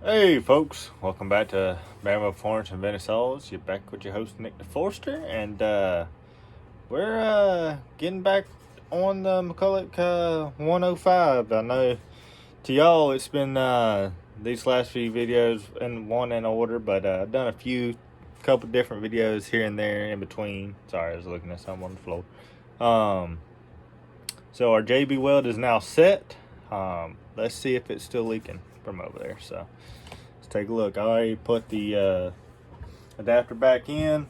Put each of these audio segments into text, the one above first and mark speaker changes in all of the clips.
Speaker 1: Hey folks, welcome back to Bama Florence and Venice. You're back with your host Nick DeForster, and we're getting back on the Mcculloch 105. I know to y'all it's been these last few videos in order, but I've done a couple different videos here and there in between. Sorry, I was looking at something on the floor. So our JB weld is now set. Let's see if it's still leaking from over there. So let's take a look. I already put the adapter back in,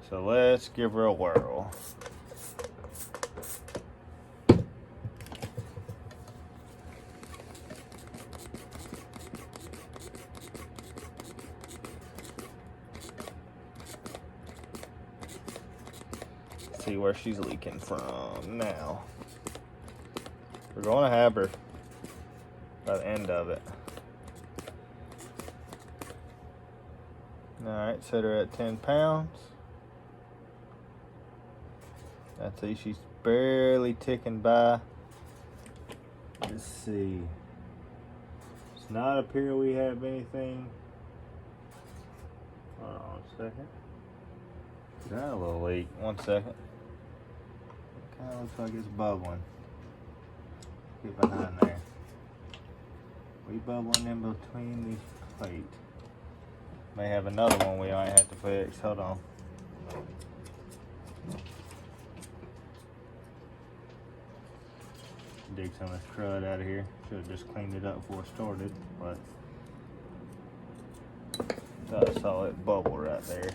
Speaker 1: so let's give her a whirl. See where she's leaking from now. We're going to have her by the end of it. Alright, set her at 10 pounds. I see she's barely ticking by. Let's see. It's not up here we have anything. Hold on a second. Got a little leak. 1 second. It kind of looks like it's bubbling. Get behind there. We bubbling in between these plates. May have another one we might have to fix. Hold on. Dig some of this crud out of here. Should have just cleaned it up before it started, but I saw it bubble right there.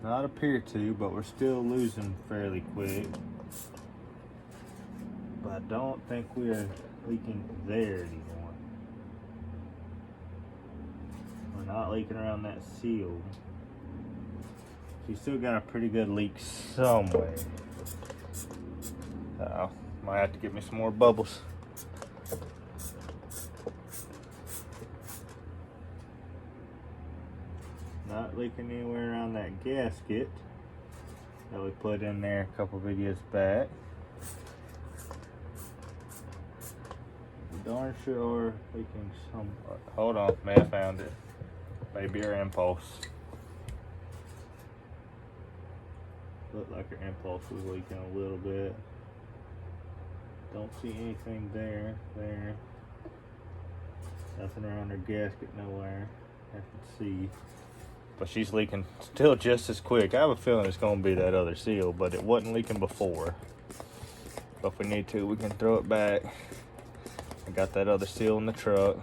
Speaker 1: Not appear to, but we're still losing fairly quick. But I don't think we're leaking there anymore. We're not leaking around that seal. She's still got a pretty good leak somewhere. Uh-oh, might have to get me some more bubbles. Not leaking anywhere around that gasket that we put in there a couple videos back. Darn sure leaking somewhere. Hold on, may have found it. Maybe our impulse. Looked like our impulse was leaking a little bit. Don't see anything there. Nothing around her gasket nowhere. I can see. But she's leaking still just as quick. I have a feeling it's going to be that other seal, but it wasn't leaking before. But if we need to, we can throw it back. I got that other seal in the truck.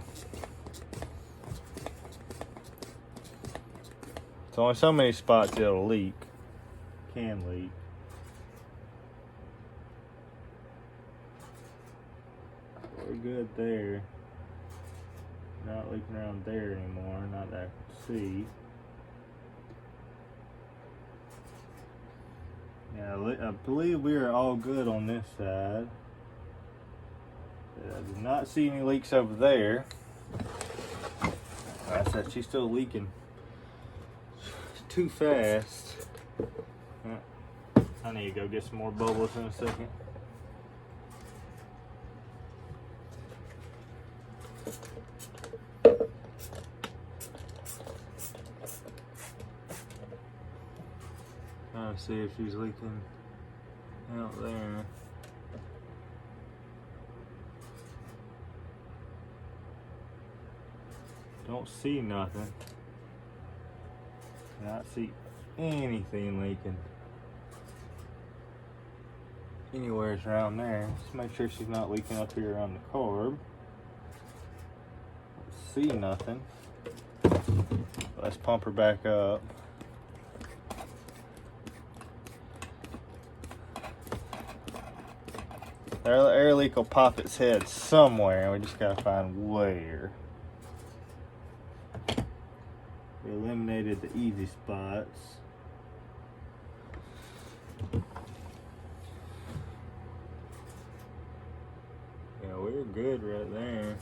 Speaker 1: It's only so many spots it'll leak. Can leak. We're good there. Not leaking around there anymore, not that I can see. Yeah, I believe we are all good on this side. I did not see any leaks over there. Like I said, she's still leaking too fast. I need to go get some more bubbles in a second. Trying to see if she's leaking out there. Don't see nothing. Not see anything leaking anywhere around there. Let's make sure she's not leaking up here on the carb. See nothing. Let's pump her back up. The air leak will pop its head somewhere. We just gotta find where. We eliminated the easy spots. Yeah, we're good right there.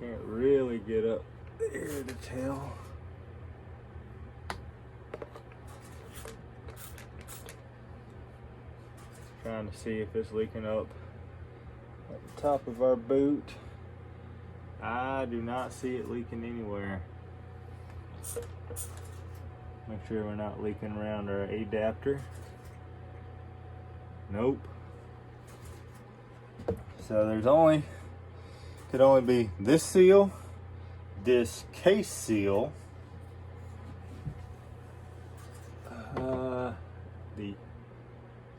Speaker 1: Can't really get up there to tell. trying to see if it's leaking up at the top of our boot. I do not see it leaking anywhere. Make sure we're not leaking around our adapter. Nope. So could only be this seal, this case seal, the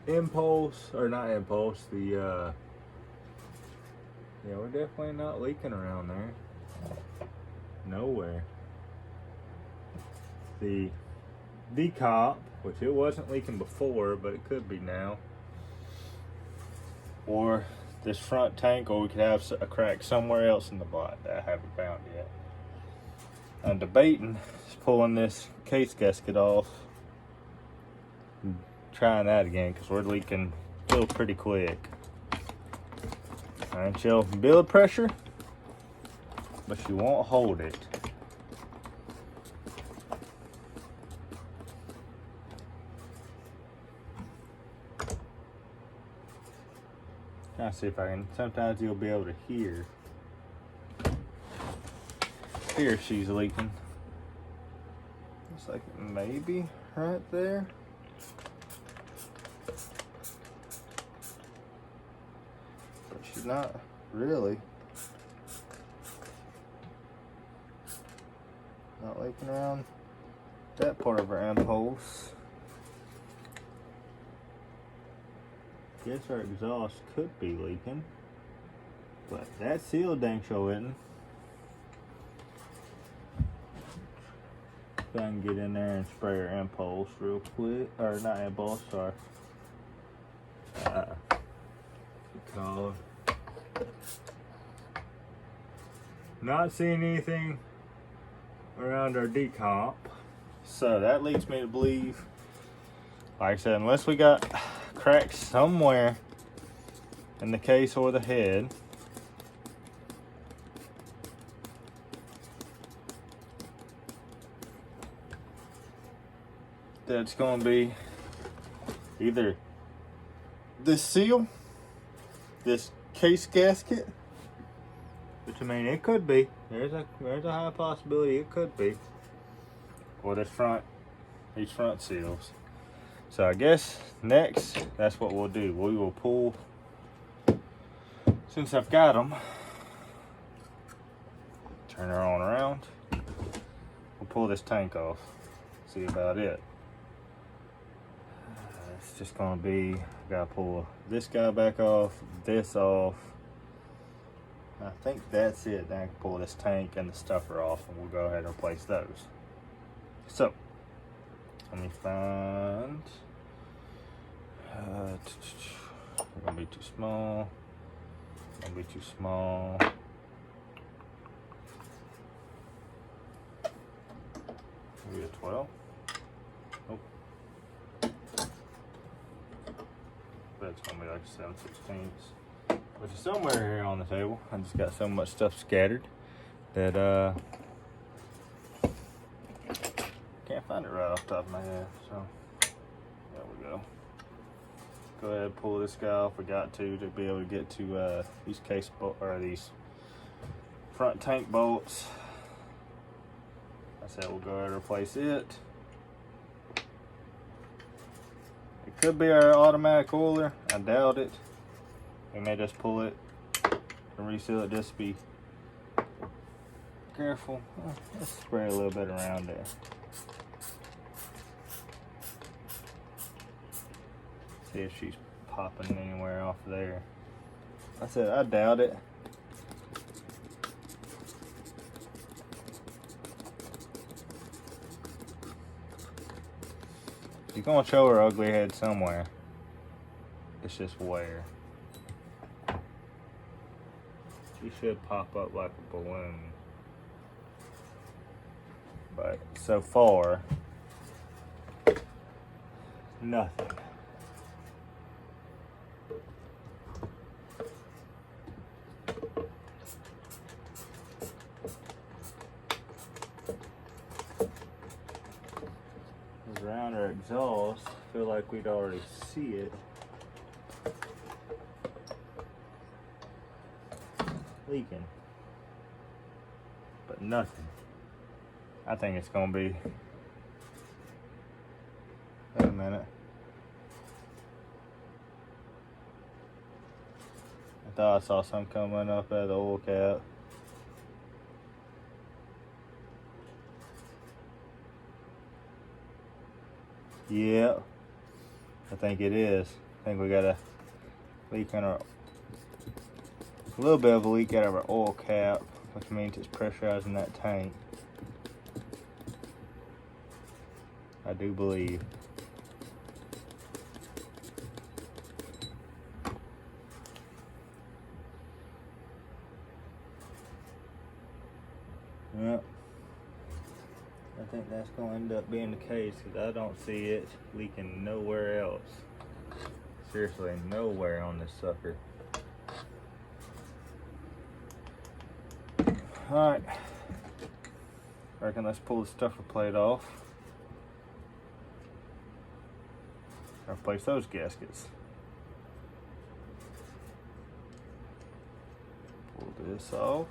Speaker 1: impulse, or not impulse, yeah, we're definitely not leaking around there. Nowhere. The decop, which it wasn't leaking before, but it could be now. Or this front tank, or we could have a crack somewhere else in the bot that I haven't found yet. I'm debating pulling this case gasket off and trying that again, because we're leaking still pretty quick. And she'll build pressure, but she won't hold it. Trying to see if I can, sometimes you'll be able to hear she's leaking. Looks like maybe right there. But she's not really. Not leaking around that part of our impulse. Guess our exhaust could be leaking, but that seal dang show isn't. If I can get in there and spray our impulse real quick, or not impulse, sorry. Collar. Not seeing anything around our decomp, so that leads me to believe, like I said, unless we got cracks somewhere in the case or the head, that's going to be either this seal, this case gasket, which I mean it could be, there's a high possibility it could be, or these front seals. So I guess next, that's what we'll do. We will pull, since I've got them, turn her on around. We'll pull this tank off, see about it. It's just gonna be, gotta pull this guy back off, this off. I think that's it. Then I can pull this tank and the stuffer off, and we'll go ahead and replace those. So, let me find, gonna be too small, gonna be too small. Maybe a 12. Nope. That's gonna be like 7/16, which is somewhere here on the table. I just got so much stuff scattered that can't find it right off the top of my head, so there we go. Go ahead and pull this guy off. We got to be able to get to these case or these front tank bolts. I said we'll go ahead and replace it. It could be our automatic oiler. I doubt it. We may just pull it and reseal it. Just be careful. Let's spray a little bit around there. See if she's popping anywhere off there. I said I doubt it. You're gonna show her ugly head somewhere. It's just where. She should pop up like a balloon. But so far, nothing. Around our exhaust, feel like we'd already see it. leaking. But nothing. I think it's gonna be, wait a minute. I thought I saw some coming up at the oil cap. Yeah, I think it is. I think we got a leak in our, a little bit of a leak out of our oil cap, which means it's pressurizing that tank. I do believe. Yep. I think that's going to end up being the case because I don't see it leaking nowhere else. Seriously, nowhere on this sucker. Alright. I reckon let's pull the stuffer plate off. Replace those gaskets. Pull this off.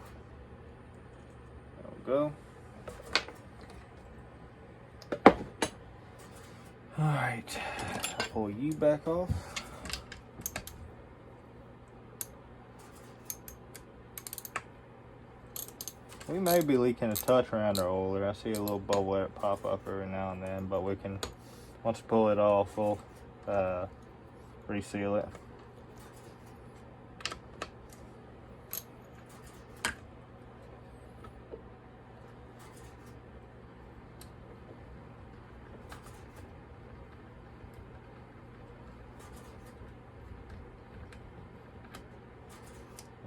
Speaker 1: There we go. Alright, pull you back off. We may be leaking a touch around our oiler. I see a little bubble that pop up every now and then, but we can, once we pull it off, we'll reseal it.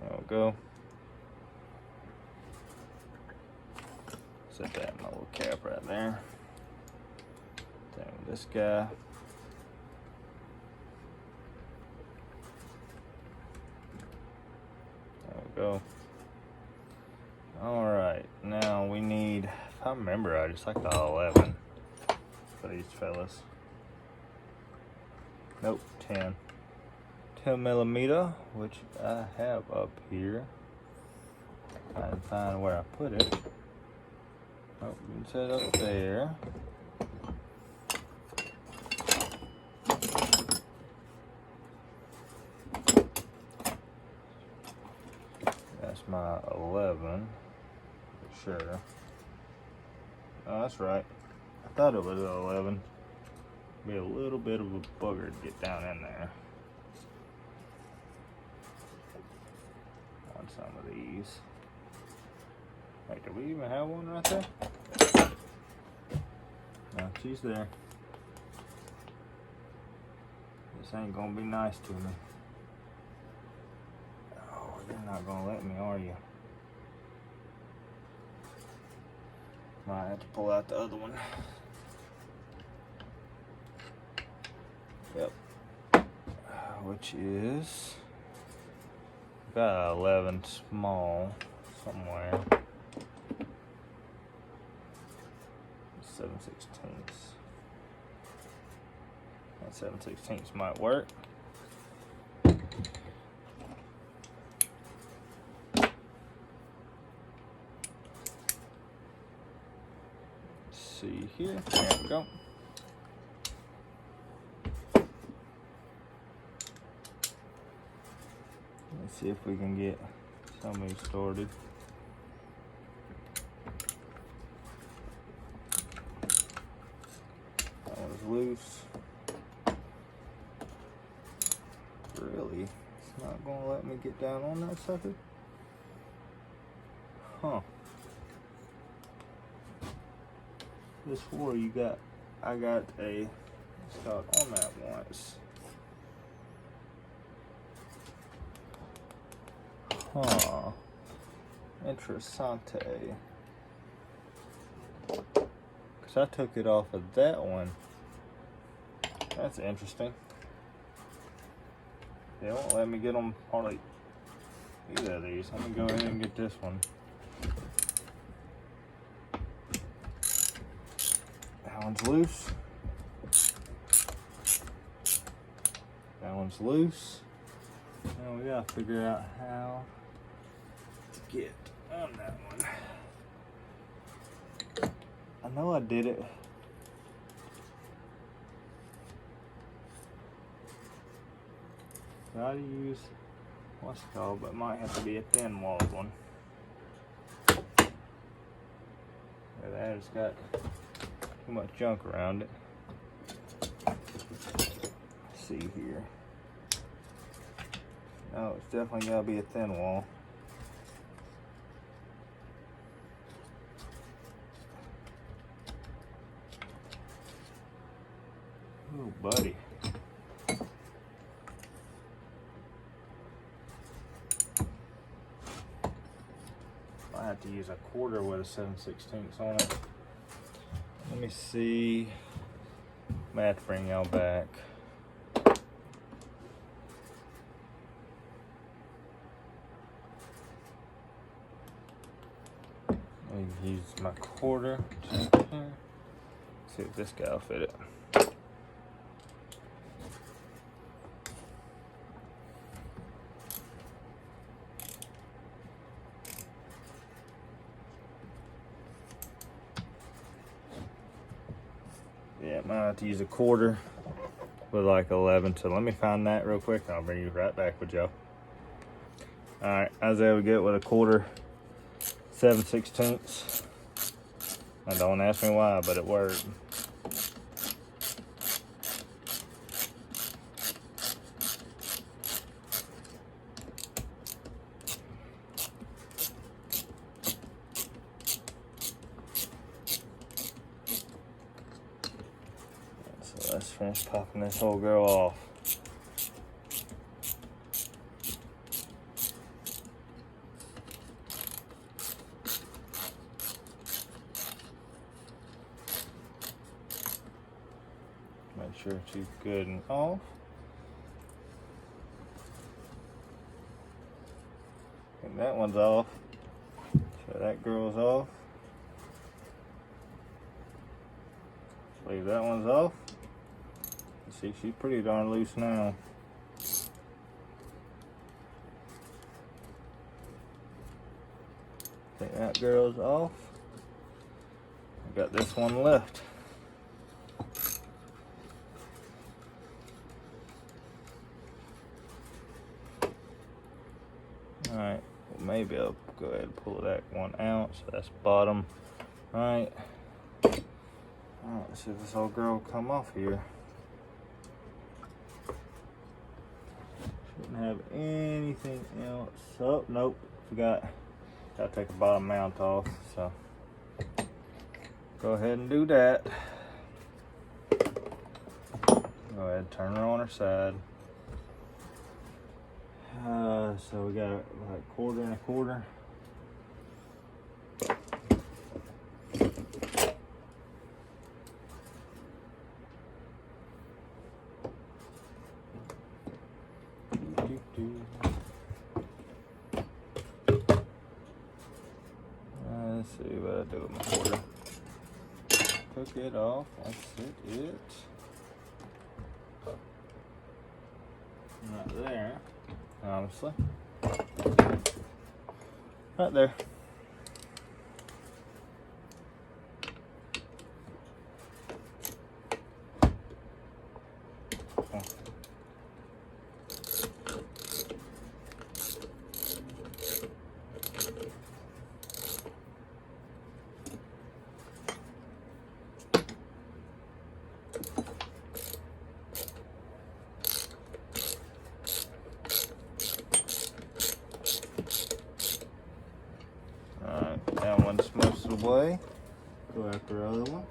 Speaker 1: There we go. Set that in my little cap right there. Then this guy. There we go. Alright, now we need, if I remember right, it's like the 11 for these fellas. Nope, 10. 10 millimeter, which I have up here. I can find where I put it. Oh, you can set it up there. That's my 11, for sure. Oh, that's right. I thought it was an 11. Be a little bit of a bugger to get down in there. On some of these. Wait, do we even have one right there? No, she's there. This ain't gonna be nice to me. Oh, you're not gonna let me, are you? Might have to pull out the other one. Yep. Which is, got 11 small somewhere. 7/16. That 7/16 might work. Let's see here. There we go. Let's see if we can get some of these started. That one's loose. Really? It's not gonna let me get down on that sucker? Huh. This war you got, I got a stock on that once. Huh. Interessante. Because I took it off of that one. That's interesting. They won't let me get them hardly either of these. Let me go ahead and get this one. That one's loose. That one's loose. Now we gotta figure out how get on that one. I know I did it. Gotta use what's it called, but it might have to be a thin walled one. That it's got too much junk around it. Let's see here. No, it's definitely gotta be a thin wall. Oh, buddy. I have to use a quarter with a 7/16 on it. Let me see. I have to bring y'all back. I use my quarter. See if this guy will fit it. Yeah, I might have to use a quarter with like 11. So let me find that real quick and I'll bring you right back with y'all. All right, I was able to get with a quarter 7/16. Now don't ask me why, but it worked. So let's finish popping this whole girl off. Make sure she's good and off. And that one's off. So that girl's off. Leave that one's off. See, she's pretty darn loose now. Think that girl's off. I got this one left. Alright, well, maybe I'll go ahead and pull that one out. So that's bottom. Alright. Alright, let's see if this whole girl will come off here. Shouldn't have anything else. Oh, nope. Forgot. Gotta take the bottom mount off. So go ahead and do that. Go ahead and turn her on her side. So we got like quarter and a quarter. Let's see what I do with my quarter. Took it off. Let's sit it. Not there. Honestly. Right there. That one's most of the way. Go after the other one.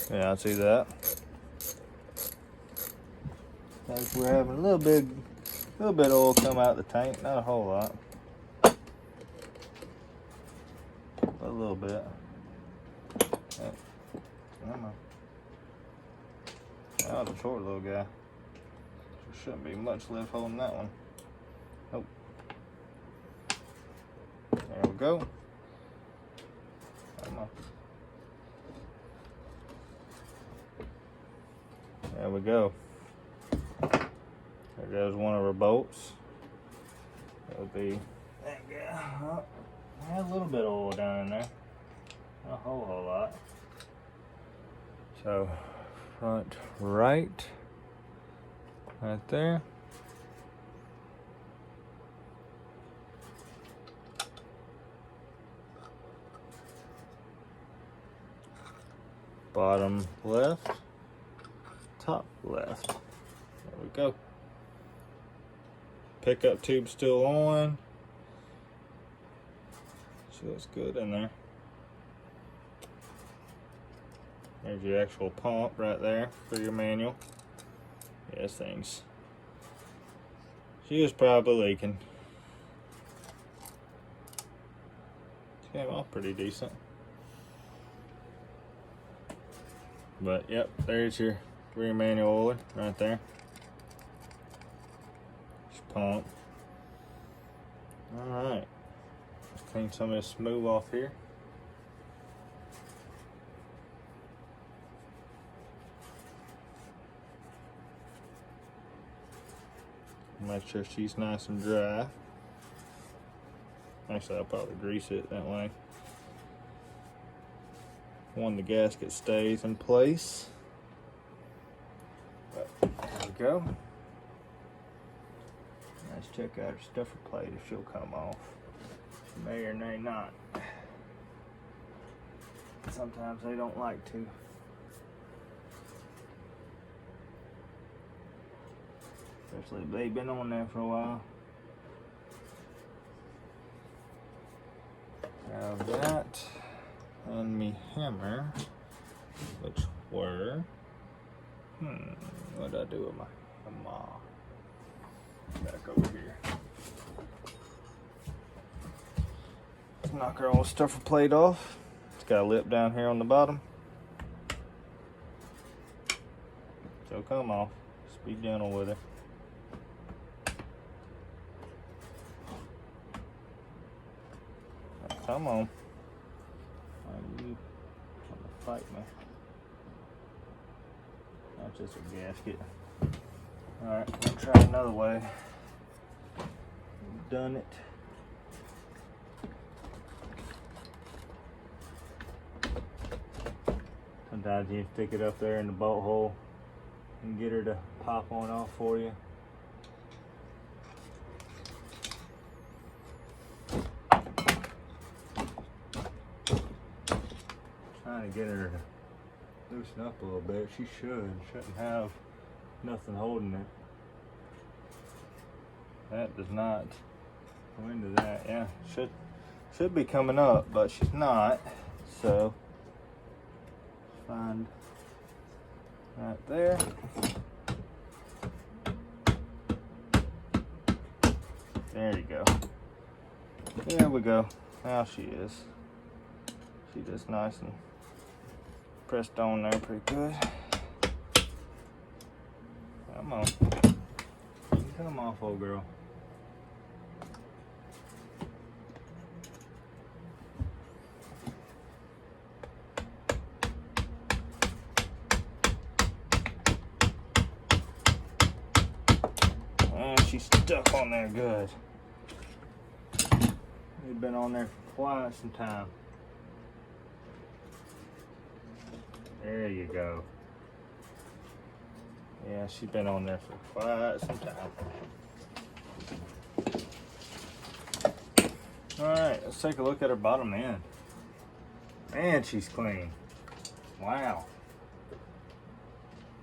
Speaker 1: Yeah, I see that. Like we're having a little bit of oil come out of the tank, not a whole lot, but a little bit. Hey, come on. Oh, the short little guy. There shouldn't be much left holding that one. Nope. There we go. Come on. There we go. There goes one of our bolts. That would be that guy. Oh, I had a little bit of oil down in there. Not a whole lot. So front right there. Bottom left, top left. There we go. Pickup tube still on. So that's good in there. There's your actual pump right there for your manual. Yes, things. She was probably leaking. She came off pretty decent. But yep, there's your rear manual oiler right there. Just pump. Alright. Let's clean some of this smooth off here. Make sure she's nice and dry. Actually, I'll probably grease it that way. The gasket stays in place. But there we go. Let's check out her stuffer plate if she'll come off. She may or may not. Sometimes they don't like to. Especially if they've been on there for a while. Have that. And me hammer, which were, what did I do with my hammer? Back over here. Let's knock our old stuffer plate off. It's got a lip down here on the bottom. So come off, just be gentle with it. Now, come on. You trying to fight me? That's just a gasket. Alright, I'm gonna try another way. We've done it. Sometimes you stick it up there in the bolt hole and get her to pop on off for you. Trying to get her to loosen up a little bit. She shouldn't have nothing holding it. That does not go into that. Yeah, should be coming up, but she's not. So find right there. There you go. There we go. Now she is. She just nice and pressed on there pretty good. Come on. You can come off, old girl. And she's stuck on there good. We've been on there for quite some time. There you go. Yeah, she's been on there for quite some time. Alright, let's take a look at her bottom end. Man, she's clean. Wow.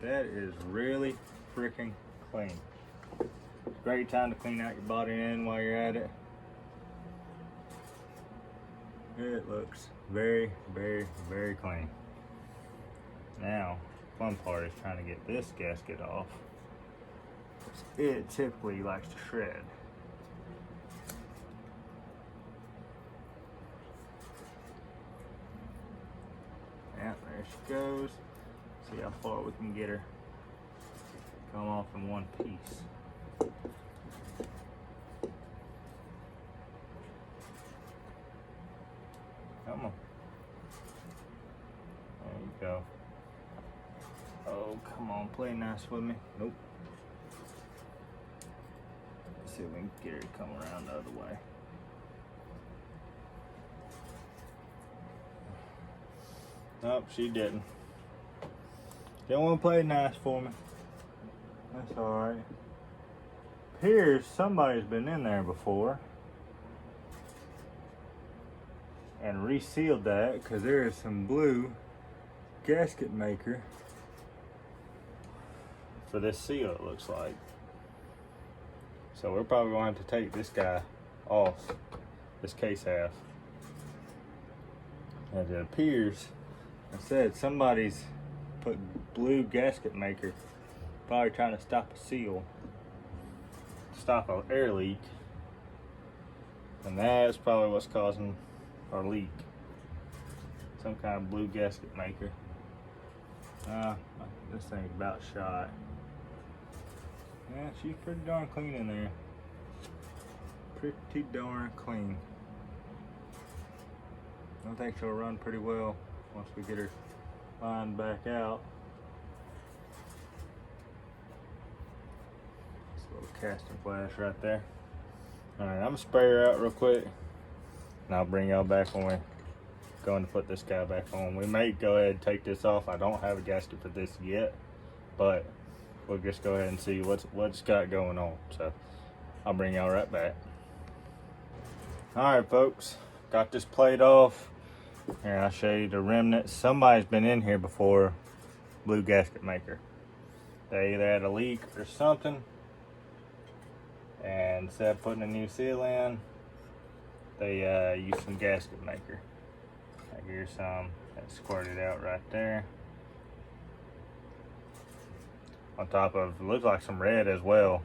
Speaker 1: That is really freaking clean. Great time to clean out your body end while you're at it. It looks very, very, very clean. Now, fun part is trying to get this gasket off. It typically likes to shred. Yeah, there she goes. See how far we can get her come off in one piece. Come on. There you go. Oh, come on, play nice with me. Nope. Let's see if we can get her to come around the other way. Nope, she didn't. Didn't want to play nice for me. That's alright. Appears somebody's been in there before and resealed that because there is some blue gasket maker for this seal, it looks like. So we're probably going to have to take this guy off, this case half. As it appears, I said somebody's put blue gasket maker, probably trying to stop a seal, stop an air leak, and that's probably what's causing our leak. Some kind of blue gasket maker. This thing's about shot. Yeah, she's pretty darn clean in there. Pretty darn clean. I think she'll run pretty well once we get her lined back out. This little casting flash right there. Alright, I'm gonna spray her out real quick and I'll bring y'all back when we're going to put this guy back on. We may go ahead and take this off. I don't have a gasket for this yet, but we'll just go ahead and see what's got going on. So I'll bring y'all right back. Alright folks, got this plate off. Here, I'll show you the remnants. Somebody's been in here before, blue gasket maker. They either had a leak or something, and instead of putting a new seal in, they used some gasket maker. Here's some that squirted out right there. On top of, it looks like some red as well.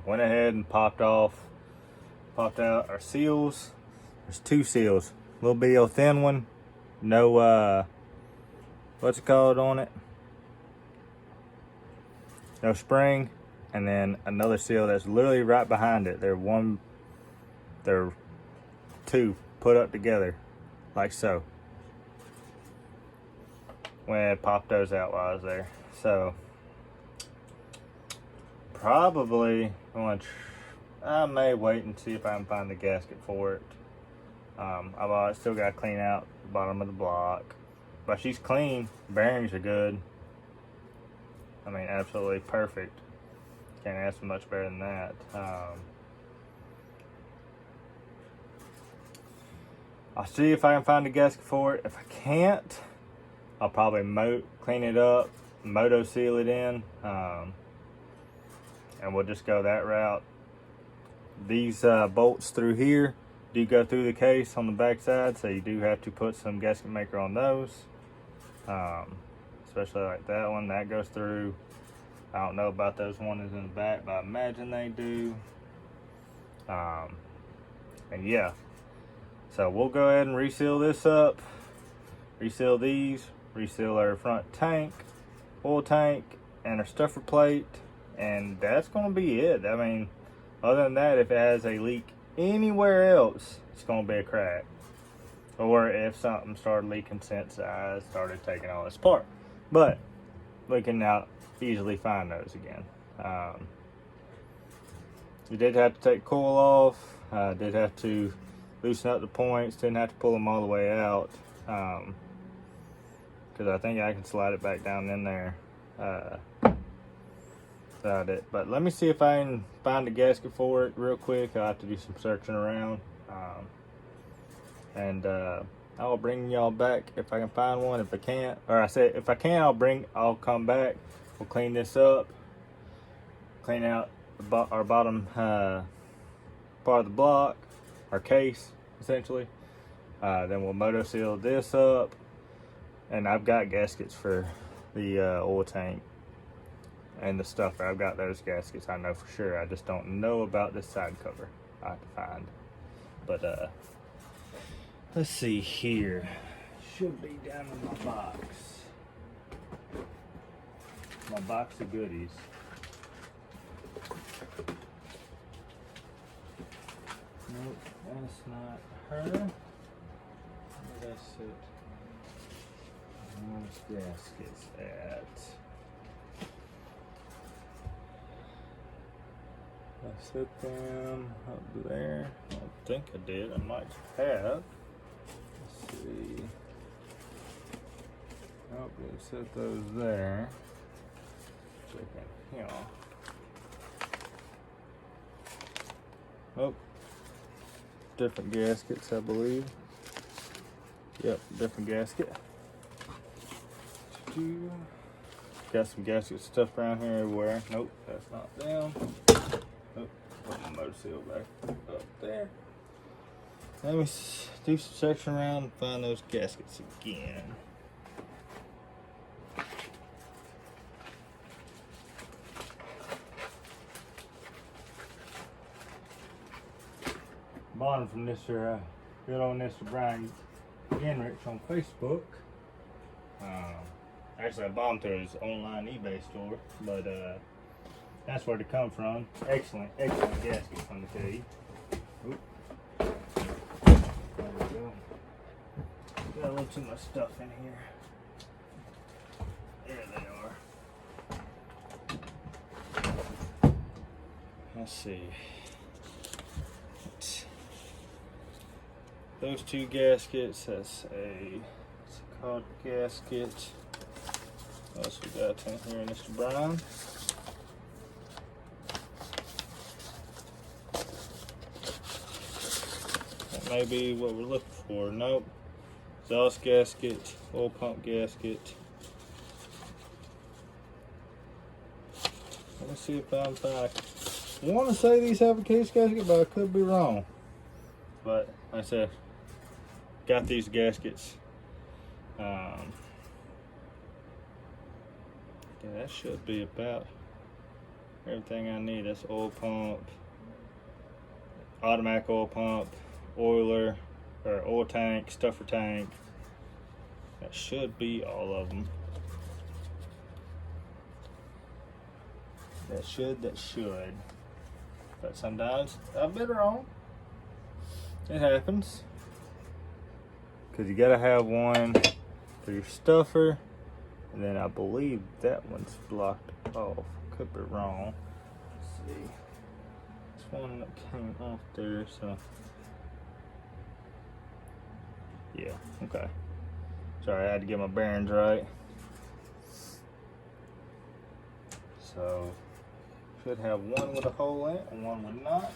Speaker 1: Went ahead and popped out our seals. There's two seals. Little bitty old thin one. No, what's it called on it? No spring. And then another seal that's literally right behind it. They're two put up together, like so. Went ahead and popped those out while I was there. So, probably, I may wait and see if I can find the gasket for it. I've still got to clean out the bottom of the block, but she's clean. Bearings are good. I mean, absolutely perfect. Can't ask for much better than that. I'll see if I can find a gasket for it. If I can't, I'll probably clean it up, moto seal it in, and we'll just go that route. These bolts through here do go through the case on the back side, so you do have to put some gasket maker on those, especially like that one that goes through. I don't know about those ones in the back, but I imagine they do. And yeah, so we'll go ahead and reseal this up, reseal these, reseal our front tank, oil tank, and our stuffer plate, and that's gonna be it. I mean, other than that, if it has a leak anywhere else, it's gonna be a crack, or if something started leaking since I started taking all this apart. But we can now easily find those again. You did have to take coil off. Did have to loosen up the points. Didn't have to pull them all the way out, because I think I can slide it back down in there. Without it. But let me see if I can find a gasket for it real quick. I'll have to do some searching around, and I'll bring y'all back if I can find one. If I can't, or I said if I can, I'll come back. We'll clean this up, clean out our bottom part of the block, our case essentially. Then we'll moto seal this up, and I've got gaskets for the oil tank and the stuffer. I've got those gaskets, I know for sure. I just don't know about this side cover. I have to find. But let's see here. Should be down in my box. my box of goodies. Nope, that's not her. Where did I sit? Where's gaskets at? I set them up there. I don't think I did. I might have. Let's see. Oh, we set those there. Checking here. Oh, different gaskets, I believe. Yep, different gasket. Got some gasket stuff around here everywhere. Nope, that's not them. Oh, put my motor seal back up there. Let me do some searching around and find those gaskets again. Bought them from Mr. Good old Mr. Brian Genrich on Facebook. Actually, I bought them through his online eBay store, but that's where they come from. Excellent, excellent gaskets, let me tell you. Oop. There we go. Got a little too much stuff in here. There they are. Let's see. Those two gaskets, that's it's called gasket. What else we got in here, Mr. Brown? That may be what we're looking for. Nope. Exhaust gasket, oil pump gasket. Let me see if I'm fine. I want to say these have a case gasket, but I could be wrong. But like I said, got these gaskets. Yeah, that should be about everything I need. That's oil pump, automatic oil pump, oiler, or oil tank, stuffer tank. That should be all of them. That should. But sometimes I've been wrong. It happens. Because you gotta have one for your stuffer. And then I believe that one's blocked off. Could be wrong. Let's see. This one that came off there, so. Yeah, okay. Sorry, I had to get my bearings right. So, should have one with a hole in it and one with not.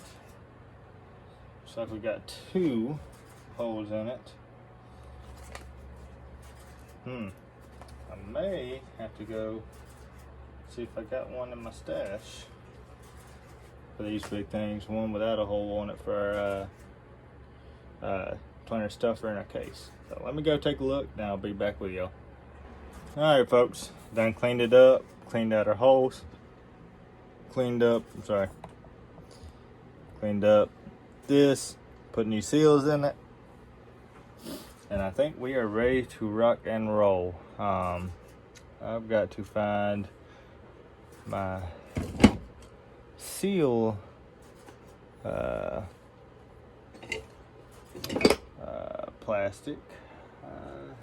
Speaker 1: Looks like we got two holes in it. I may have to go see if I got one in my stash for these big things. One without a hole on it for our planter stuffer in our case. So let me go take a look, then I'll be back with y'all. Alright folks, done cleaned it up, cleaned out our holes, cleaned up this, put new seals in it, and I think we are ready to rock and roll. I've got to find my seal plastic.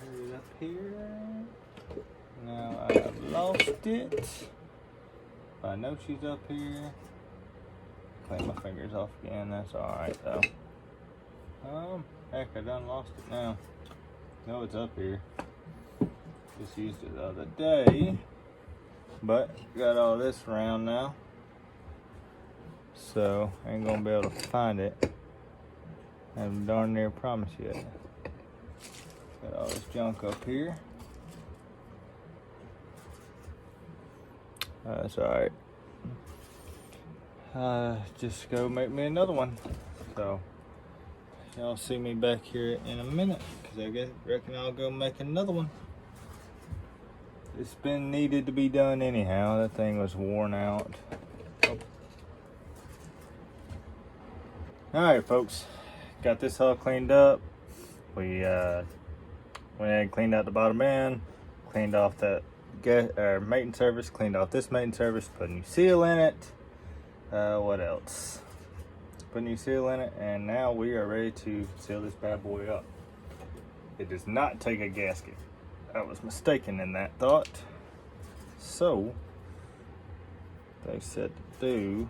Speaker 1: Here's up here. Now I've lost it. I know she's up here. Clean my fingers off again. That's all right though. Heck, I done lost it now. No, it's up here. Just used it the other day, but got all this around now, so I ain't gonna be able to find it. I haven't darn near promised yet. Got all this junk up here. That's all right. Just go make me another one. So y'all see me back here in a minute, because I reckon I'll go make another one. It's been needed to be done anyhow. That thing was worn out. Oh. Alright folks, got this all cleaned up. We went ahead and cleaned out the bottom end, cleaned off that mating service, cleaned off this mating service, put a new seal in it. What else? Put a new seal in it, and now we are ready to seal this bad boy up. It does not take a gasket. I was mistaken in that thought. So, they said to do,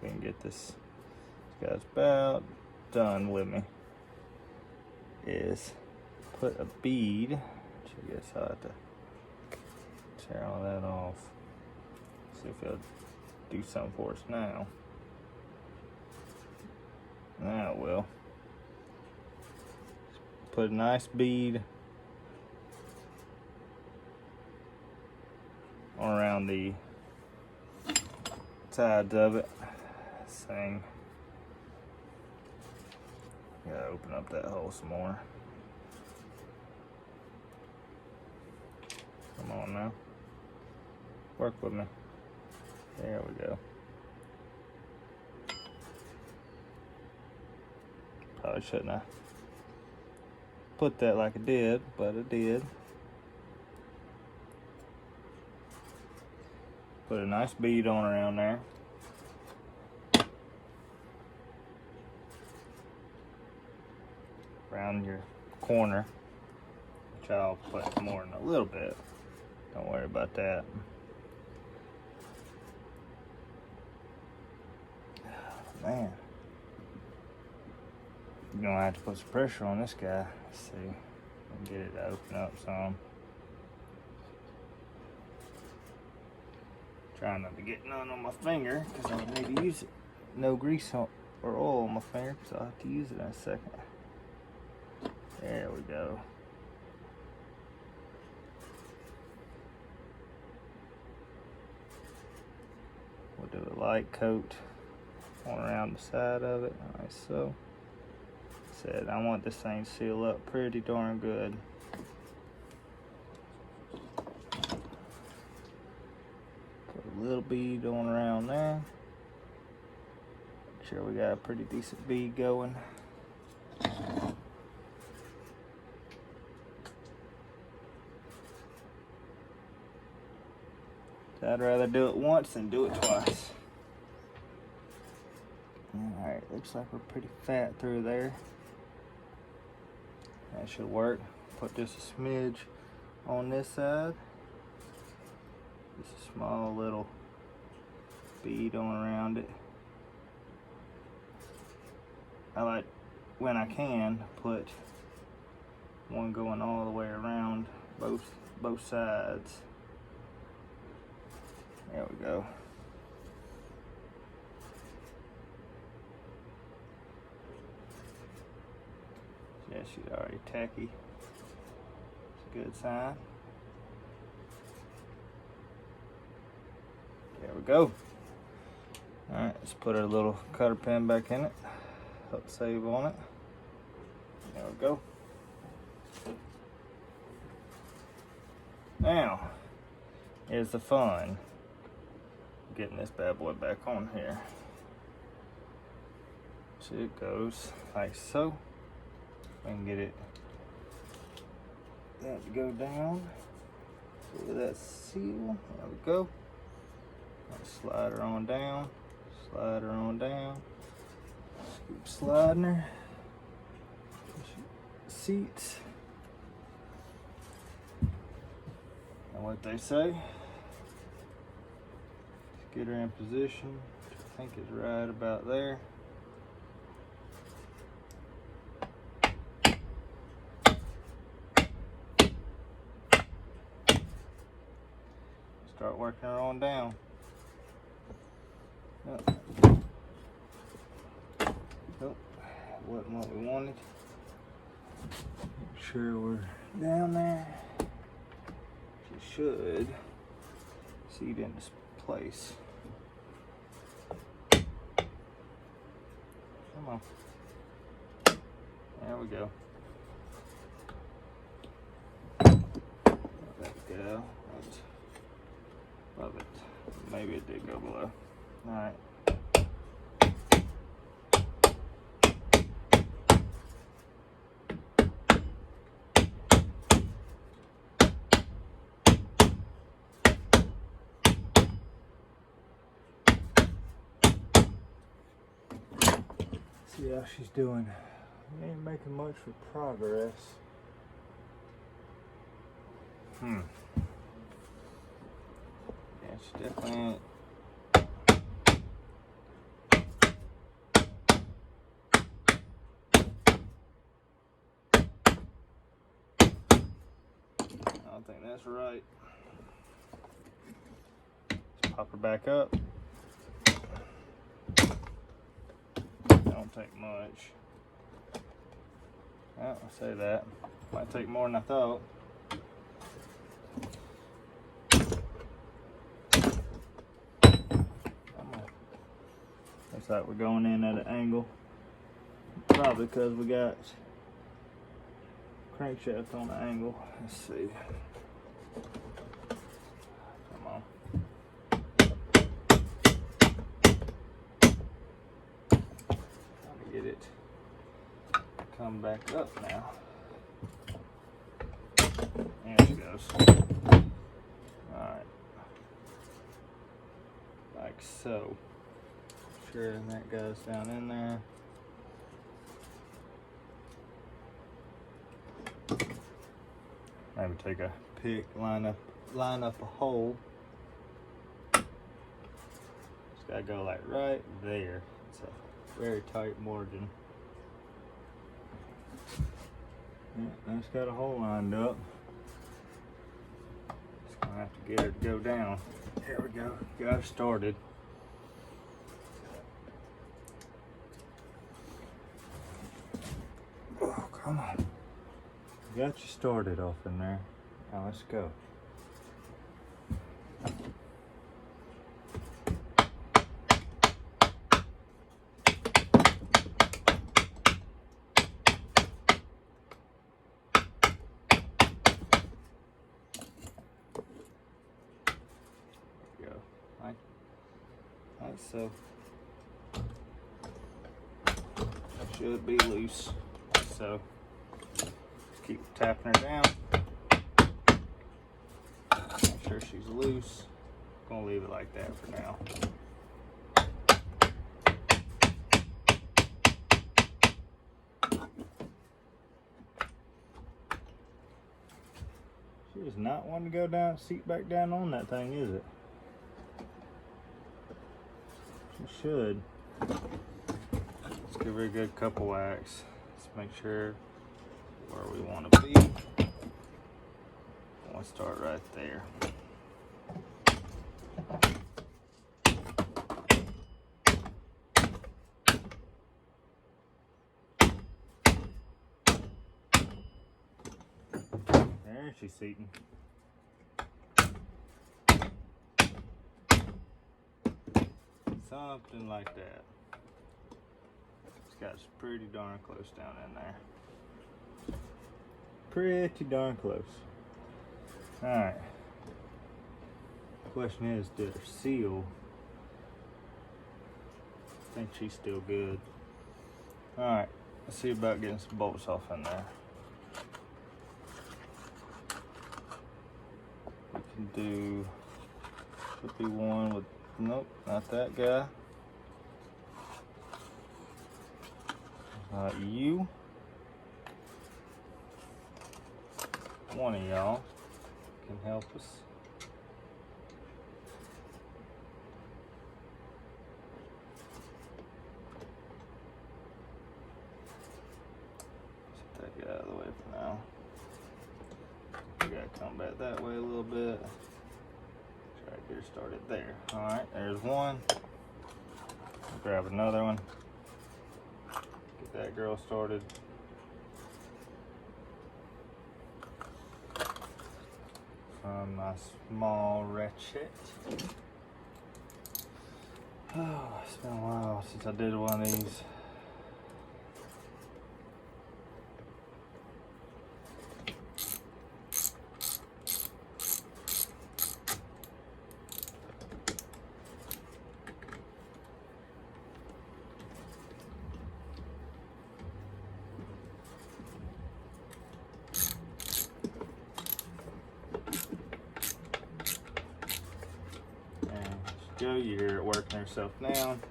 Speaker 1: we can get this guy's about done with me, is put a bead, which I guess I'll have to tear all that off. See if it'll do something for us now. Now it will. Put a nice bead around the sides of it. This thing. Gotta open up that hole some more. Come on now. Work with me. There we go. Probably shouldn't have put that like I did, but I did. Put a nice bead on around there. Around your corner, which I'll put more in a little bit. Don't worry about that. Man, you're gonna have to put some pressure on this guy. Let's see, get it to open up some. Trying not to get none on my finger because I need to use it. No grease or oil on my finger because I'll have to use it in a second. There we go. We'll do a light coat on around the side of it, like so. Said I want this thing sealed up pretty darn good. Put a little bead on around there. Make sure we got a pretty decent bead going. I'd rather do it once than do it twice. Alright, looks like we're pretty fat through there. That should work. Put just a smidge on this side. Just a small little bead on around it. I like, when I can, put one going all the way around both sides. There we go. Yeah, she's already tacky. It's a good sign. There we go. Alright, let's put our little cutter pin back in it. Help save on it. There we go. Now, here's the fun. Getting this bad boy back on here. So it goes like so. I can get it that to go down over that seal. There we go. Slide her on down. Slide her on down. Keep sliding her. Seats. And what they say. Get her in position, which I think is right about there. Start working her on down. Nope, wasn't what we wanted. Make sure we're down there. She should seat into place. Come on. There we go. Let that go. That's above it. Maybe it did go below. Alright. see how she's doing. Ain't making much for progress. Yeah, she definitely ain't. I don't think that's right. Let's pop her back up. Don't take much. Well, I say that. Might take more than I thought. Looks like we're going in at an angle. Probably because we got crankshaft on the angle. Let's see. Come on. Trying to get it come back up now. There she goes. Alright. Like so. Sure, and that goes down in there. Maybe take a pick, line up a hole. Just gotta go like right there. It's a very tight margin. Yeah, that's got a hole lined up. Just gonna have to get her to go down. There we go. Got her started. Oh, come on. Got you started off in there. Now let's go. Like so. Should be loose. So keep tapping her down. Make sure she's loose. Gonna leave it like that for now. She does not want to go down, seat back down on that thing, is it? She should. Let's give her a good couple whacks. Let's make sure where we want to be. We'll start right there. There she's seating. Something like that. It's got pretty darn close down in there. Pretty darn close. Alright. Question is, did her seal? I think she's still good. Alright, let's see about getting some bolts off in there. We can do, should be one with, nope, not that guy. You. One of y'all can help us. Set that guy out of the way for now. We gotta come back that way a little bit. Try to get her started there. Alright, there's one. Grab another one. Get that girl started. From my small ratchet. Oh, it's been a while since I did one of these. Go, you hear it working herself down.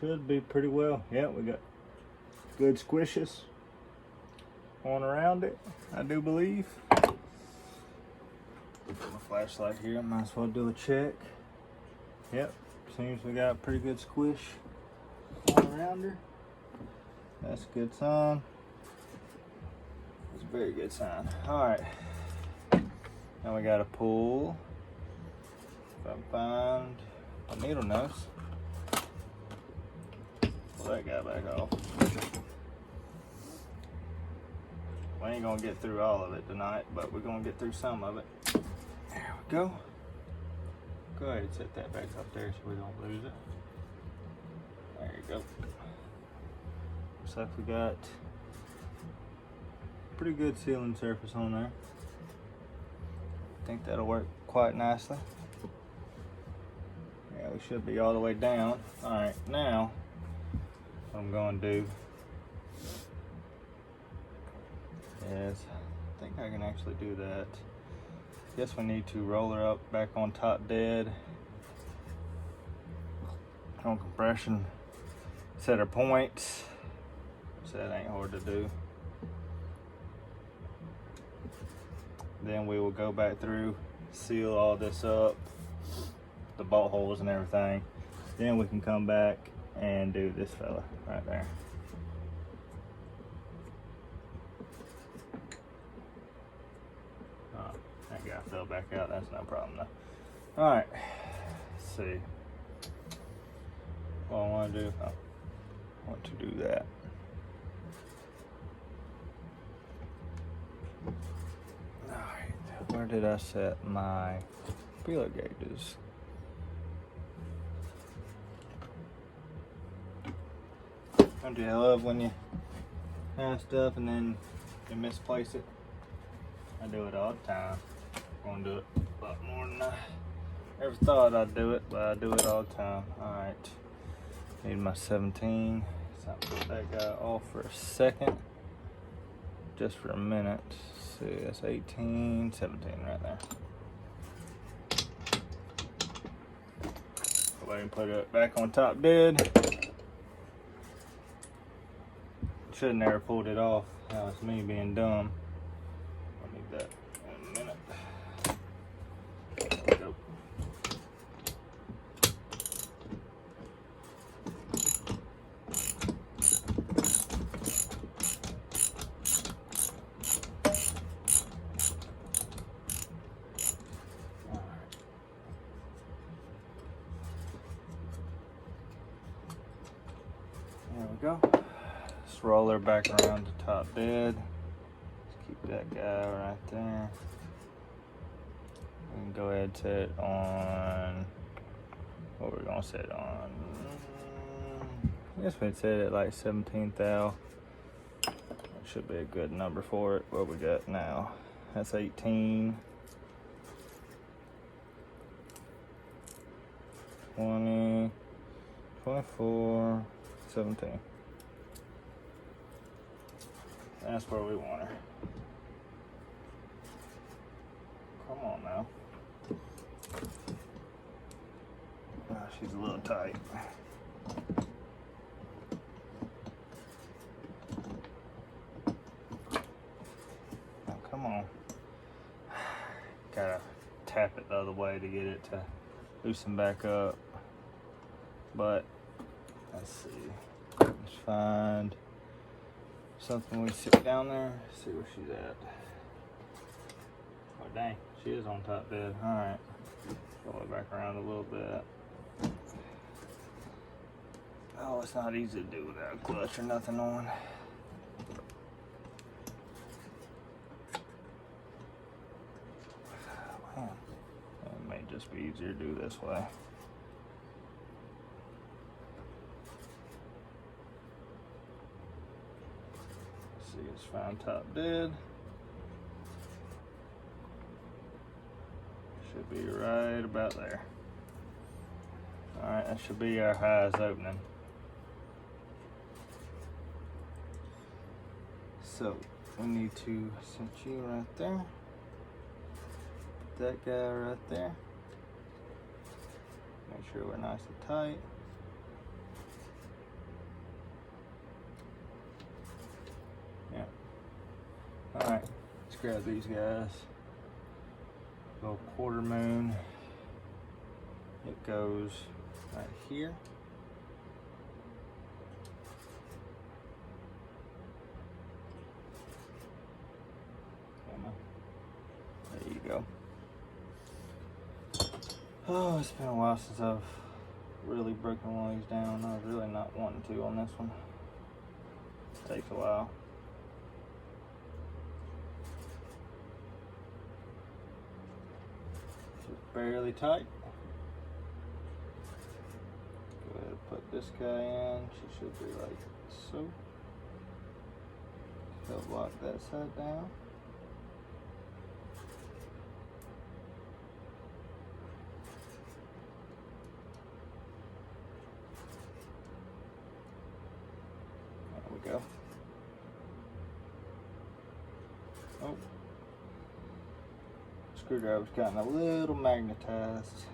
Speaker 1: should be pretty well. Yeah, we got good squishes on around it, I do believe. Put my flashlight here, might as well do a check. Yep, seems we got pretty good squish all around her. That's a good sign. That's a very good sign. All right, now we gotta pull. If I find a needle nose, pull that guy back off. We ain't gonna get through all of it tonight, but we're gonna get through some of it. There we go. Go ahead and set that back up there so we don't lose it. There you go. Looks like we got pretty good sealing surface on there. I think that'll work quite nicely. Yeah, we should be all the way down. All right, now what I'm gonna do is, I think I can actually do that. Guess we need to roll her up back on top dead. On compression, set her points. So that ain't hard to do. Then we will go back through, seal all this up, the bolt holes and everything. Then we can come back and do this fella right there. That guy fell back out, that's no problem though. All right, let's see. What I want to do, I want to do that. All right, where did I set my feeler gauges? Don't you love when you have stuff and then you misplace it? I do it all the time. I'm gonna do it a lot more than I ever thought I'd do it, but I do it all the time. All right, need my 17. So I'll put that guy off for a second, just for a minute. Let's see, that's 18, 17 right there. Go ahead and put it back on top dead. Should have never pulled it off. That was me being dumb. I need that in a minute. There we go. There we go. Let's roll her back around the top dead. Let's keep that guy right there. We can go ahead and set it on, what we're gonna set it on. I guess we'd set it like 17 thou. That should be a good number for it. What we got now? That's 18. 20, 24, 17. That's where we want her. Come on now. Oh, she's a little tight. Oh, come on. Gotta tap it the other way to get it to loosen back up. But let's see. Let's find something we sit down there. See where she's at. Oh dang, she is on top dead. All right, roll it back around a little bit. Oh, it's not easy to do without a clutch or nothing on. Man, it may just be easier to do this way. See, it's fine top dead. Should be right about there. All right, that should be our highest opening. So we need to set you right there. Put that guy right there. Make sure we're nice and tight. grab these guys. Little quarter moon. It goes right here. There you go. Oh, it's been a while since I've really broken one of these down. I was really not wanting to on this one. It takes a while. Just barely tight. Go ahead and put this guy in. She should be like so. Help lock that side down. Go. Oh, screwdriver's gotten a little magnetized.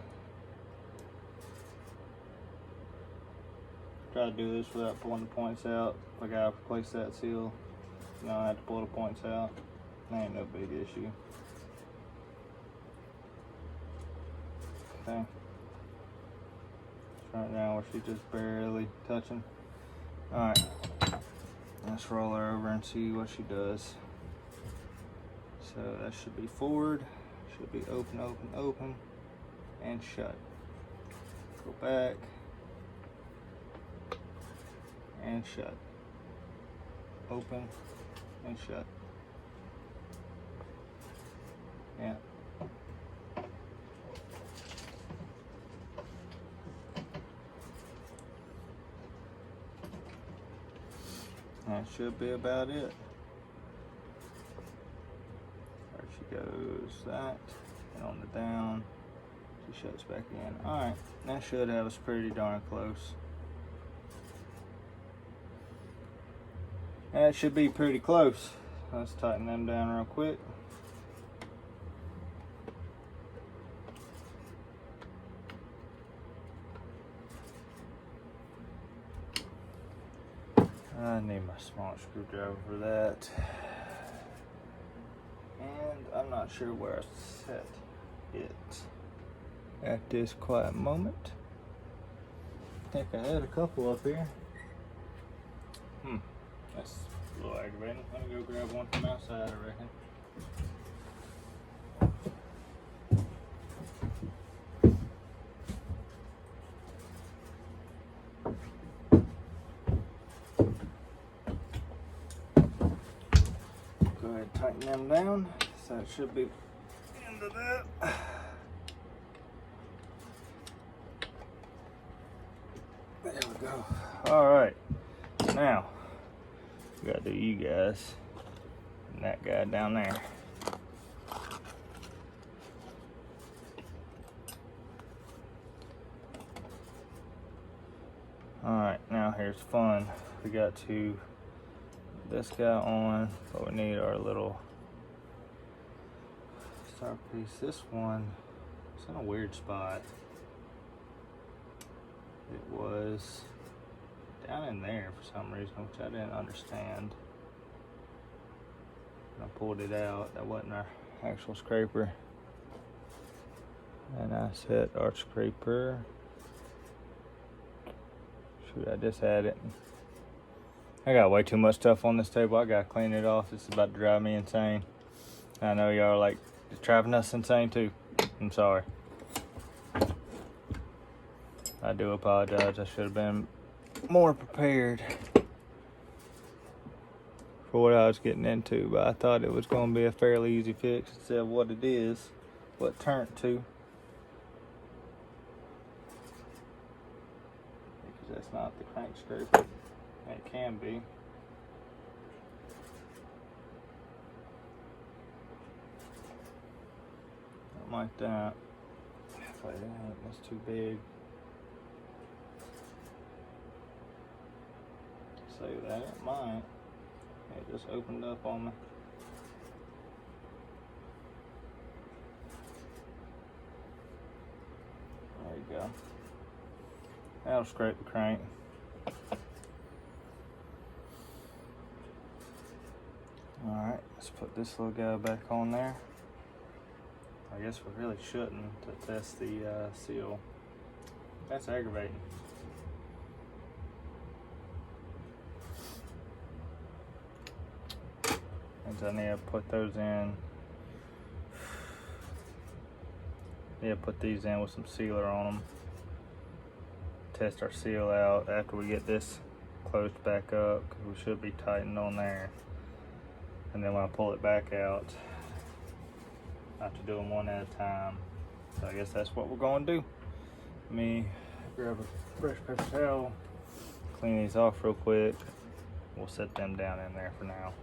Speaker 1: Try to do this without pulling the points out. If I gotta replace that seal, you know, I have to pull the points out. That ain't no big issue. Okay. Right now where she's just barely touching. All right. Let's roll her over and see what she does. So that should be forward, should be open, open, open, and shut. Go back, and shut. Open, and shut. Yeah. That should be about it. There she goes, that, and on the down, she shuts back in. All right, that should have us pretty darn close. That should be pretty close. Let's tighten them down real quick. I need my small screwdriver for that. And I'm not sure where I set it at this quiet moment. I think I had a couple up here. That's a little aggravating. Let me go grab one from outside, I reckon. Go ahead and tighten them down. So it should be into that. There we go. All right. Now, we gotta do you guys and that guy down there. All right, now here's fun. We got to this guy on, but we need our little star piece. This one is in a weird spot. It was down in there for some reason, which I didn't understand. When I pulled it out, that wasn't our actual scraper. And I set our scraper. Shoot, I just had it. I got way too much stuff on this table. I gotta clean it off. It's about to drive me insane. I know y'all are like, it's driving us insane too. I'm sorry. I do apologize. I should have been more prepared for what I was getting into, but I thought it was going to be a fairly easy fix instead of what it is, what it turned to. Because that's not the crank scraper. It can be. Something like that. Wait, that's too big. Say that, it might. It just opened up on me. There you go. That'll scrape the crank. Alright, Let's put this little guy back on there. I guess we really shouldn't to test the seal. That's aggravating. And I need to put those in. Yeah, put these in with some sealer on them. Test our seal out after we get this closed back up, because we should be tightened on there. And then when I pull it back out, I have to do them one at a time. So I guess that's what we're going to do. Let me grab a fresh paper towel, clean these off real quick. We'll set them down in there for now.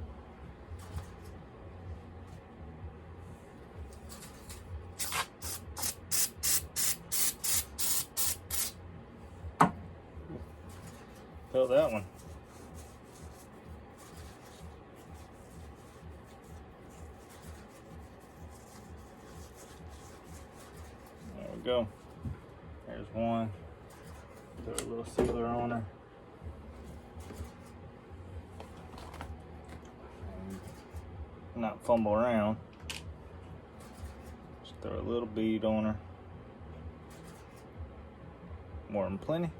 Speaker 1: Fill that one. There we go. There's one. Throw a little sealer on her. And not fumble around. Just throw a little bead on her. More than plenty.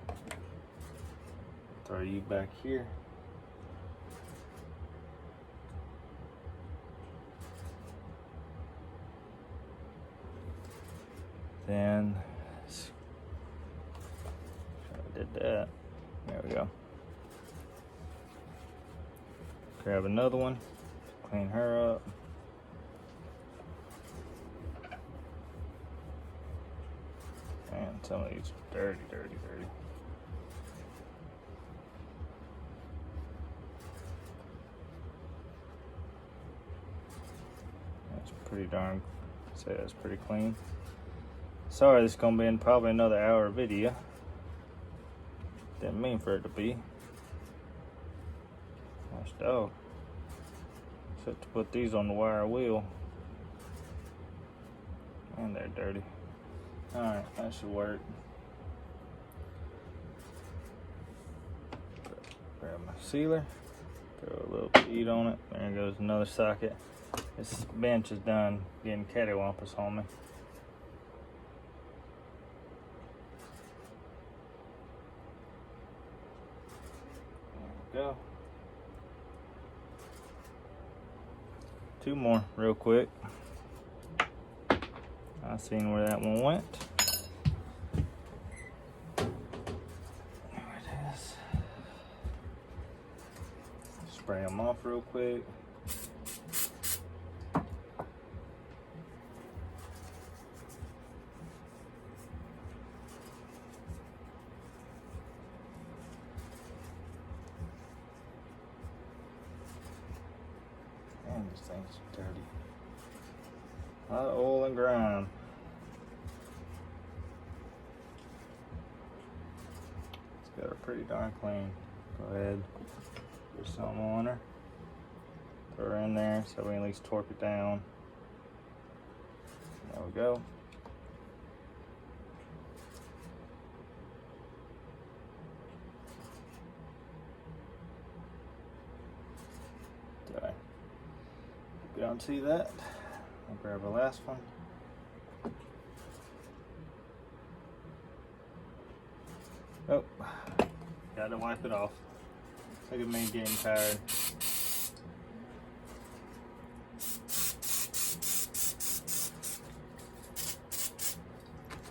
Speaker 1: Throw you back here. Then I did that. There we go. Grab another one, clean her up. And some of these dirty. That's pretty darn, I'd say that's pretty clean. Sorry, this is gonna be in probably another hour video. Didn't mean for it to be. Nice dog. Just to put these on the wire wheel. And they're dirty. Alright, that should work. Grab my sealer. Throw a little bead on it. There goes another socket. This bench is done getting cattywampus on me. Go. Two more real quick. I seen where that one went. There it is. Spray them off real quick. This thing's dirty. A lot of oil and grime. It's got her pretty darn clean. Go ahead, put some on her. Throw her in there so we can at least torque it down. There we go. Okay. You don't see that? I'll grab the last one. Oh, gotta wipe it off. Look at me getting tired.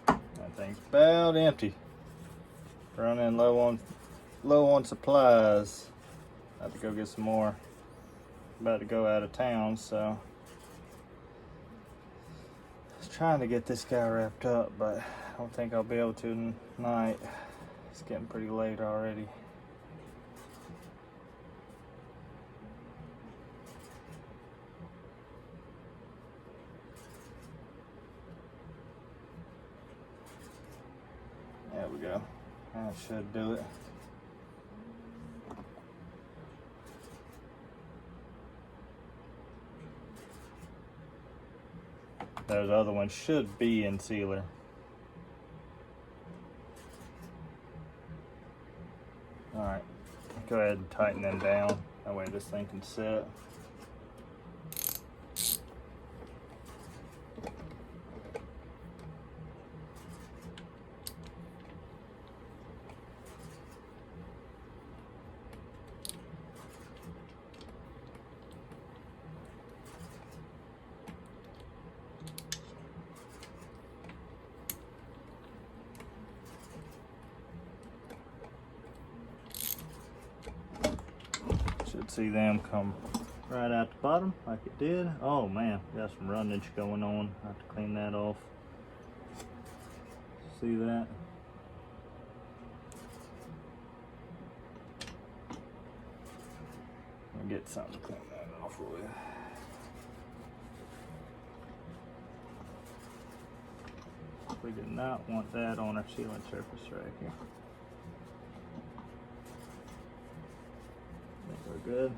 Speaker 1: That thing's about empty. Running low on supplies. I have to go get some more. About to go out of town, so I was trying to get this guy wrapped up, but I don't think I'll be able to tonight. It's getting pretty late already. There we go. That should do it. Those other ones should be in sealer. Alright, go ahead and tighten them down. That way this thing can set. Should see them come right out the bottom like it did. Oh man, got some runnage going on. I have to clean that off. See that? I'll get something to clean that off with. We do not want that on our sealing surface right here. I think we're good.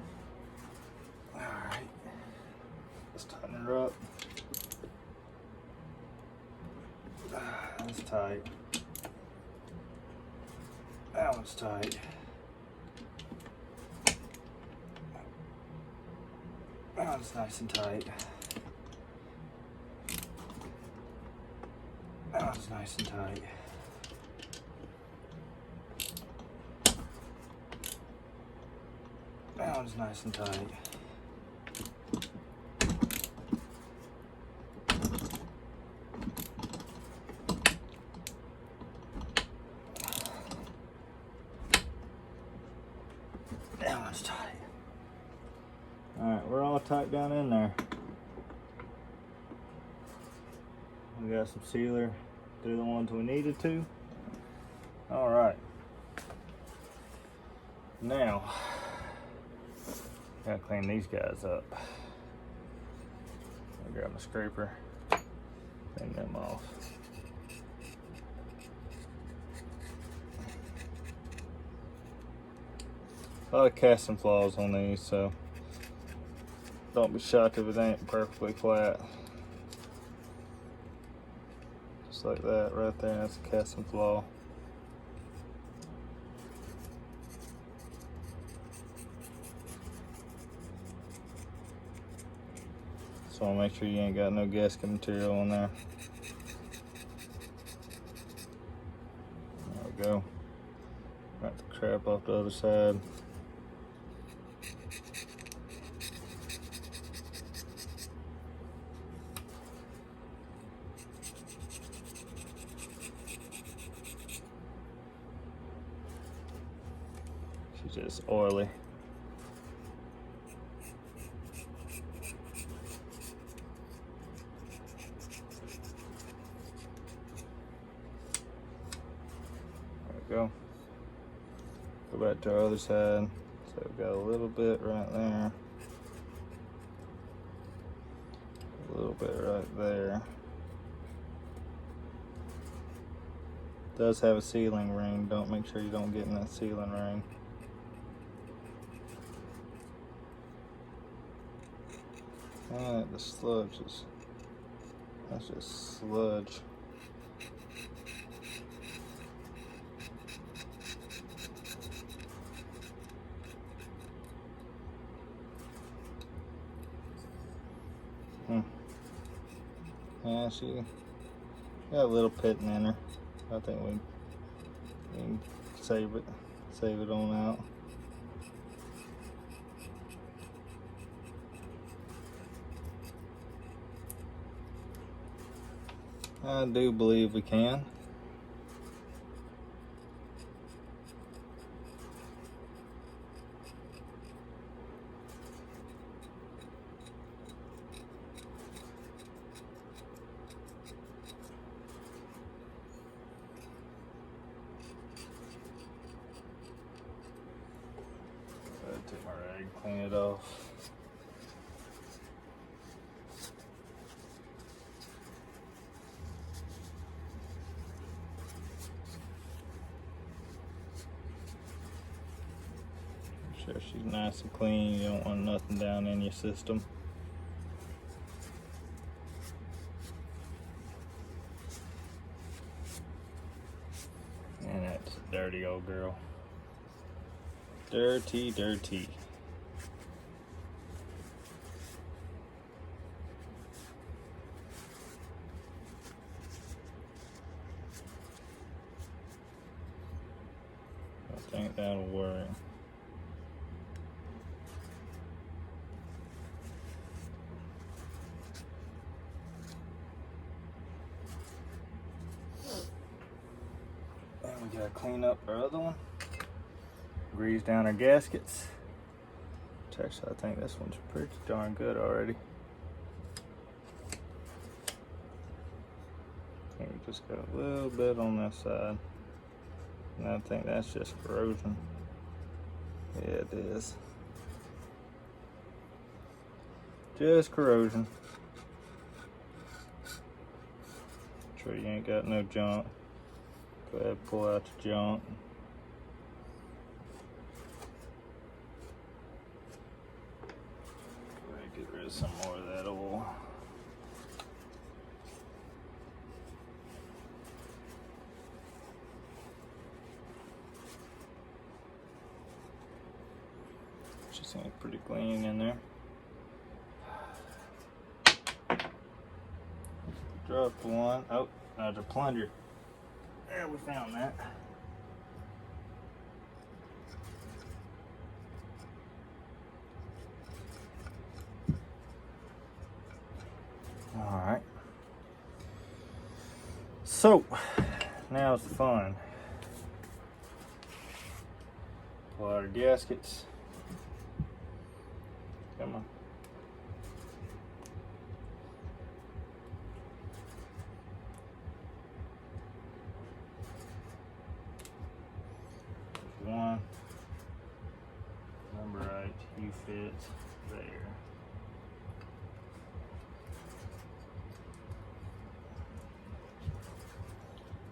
Speaker 1: Alright, let's tighten her up. That's tight. That one's tight. That one's nice and tight. That one's nice and tight. That one's nice and tight. That one's tight. Alright, we're all tight down in there. We got some sealer through the ones we needed to. Alright. Now, gotta clean these guys up. I'll grab my scraper, clean them off. A lot of casting flaws on these, so don't be shocked if it ain't perfectly flat. Just like that right there, that's a casting flaw. So I'll make sure you ain't got no gasket material on there. There we go. Got the crap off the other side. She's just oily. Go back to our other side. So we've got a little bit right there, a little bit right there. Does have a sealing ring. Don't make sure you don't get in that sealing ring. And the sludge is, that's just sludge. Yeah, she got a little pitting in her. I think we can save it on out. I do believe we can. Take my rag, clean it off. Make sure she's nice and clean. You don't want nothing down in your system. And that's a dirty old girl. Dirty, dirty. I think that'll work. And we gotta clean up our other one. Grease down our gaskets. Actually, I think this one's pretty darn good already. I think we just got a little bit on this side. And I think that's just corrosion. Yeah, it is. Just corrosion. Sure you ain't got no junk. Go ahead and pull out the junk. Go ahead and get rid of some more of that oil. She seems pretty clean in there. Dropped one. Oh, there's a plunger. There, we found that. All right. So, now's the fun. Pull out our gaskets. Come on. One. Number right, you fit there.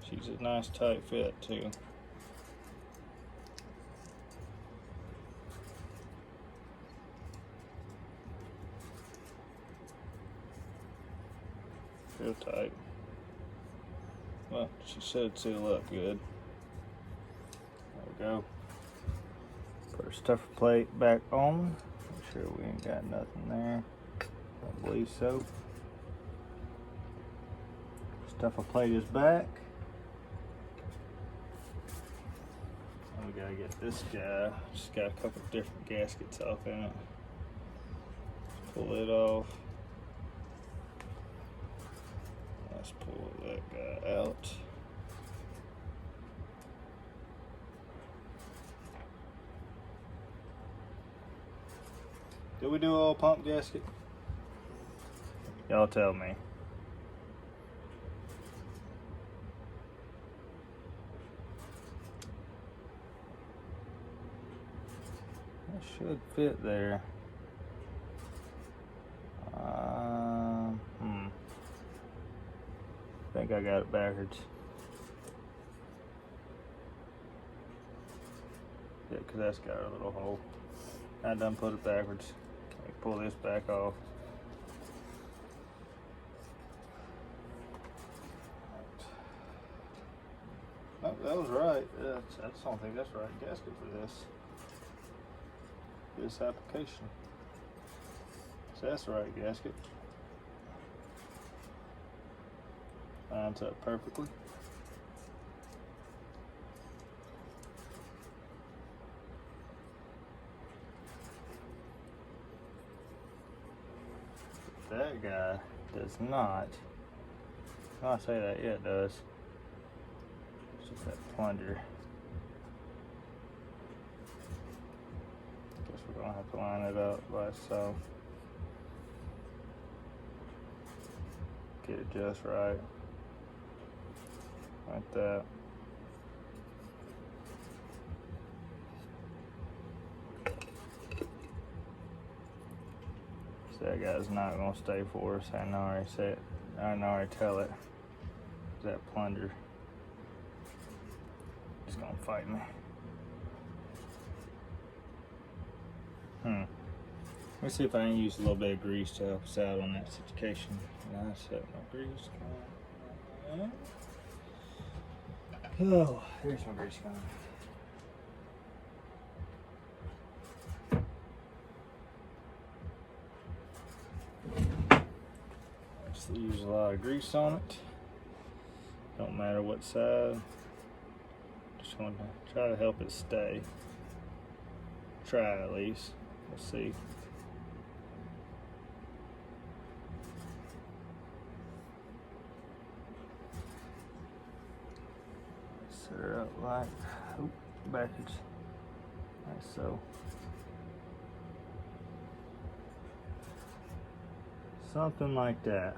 Speaker 1: She's a nice tight fit too. Real tight. Well, she should seal up good. There we go. Put our stuffer plate back on. Make sure we ain't got nothing there. Don't believe so. Stuffer plate is back. And we gotta get this guy. Just got a couple different gaskets off in it. Just pull it off. Let's pull that guy out. Did we do all pump gasket? Y'all tell me. That should fit there. I think I got it backwards. Yeah, because that's got a little hole. I done put it backwards. Let me pull this back off. No, that was right. I just don't think that's the right gasket for this application. So that's the right gasket. Lines up perfectly. That guy does not. I say that, yeah, it does. It's just that plunger. Guess we're gonna have to line it up like so. Get it just right. Like that. So that guy's not gonna stay for us. I know I already said, I know I already tell it. That plunger is gonna fight me. Let me see if I can use a little bit of grease to help us out on that situation. Nice, set my grease gun. Oh, here's my grease gun. Just use a lot of grease on it. Don't matter what side. Just want to try to help it stay. Try at least. We'll see. Set her up like, backwards, like so. Something like that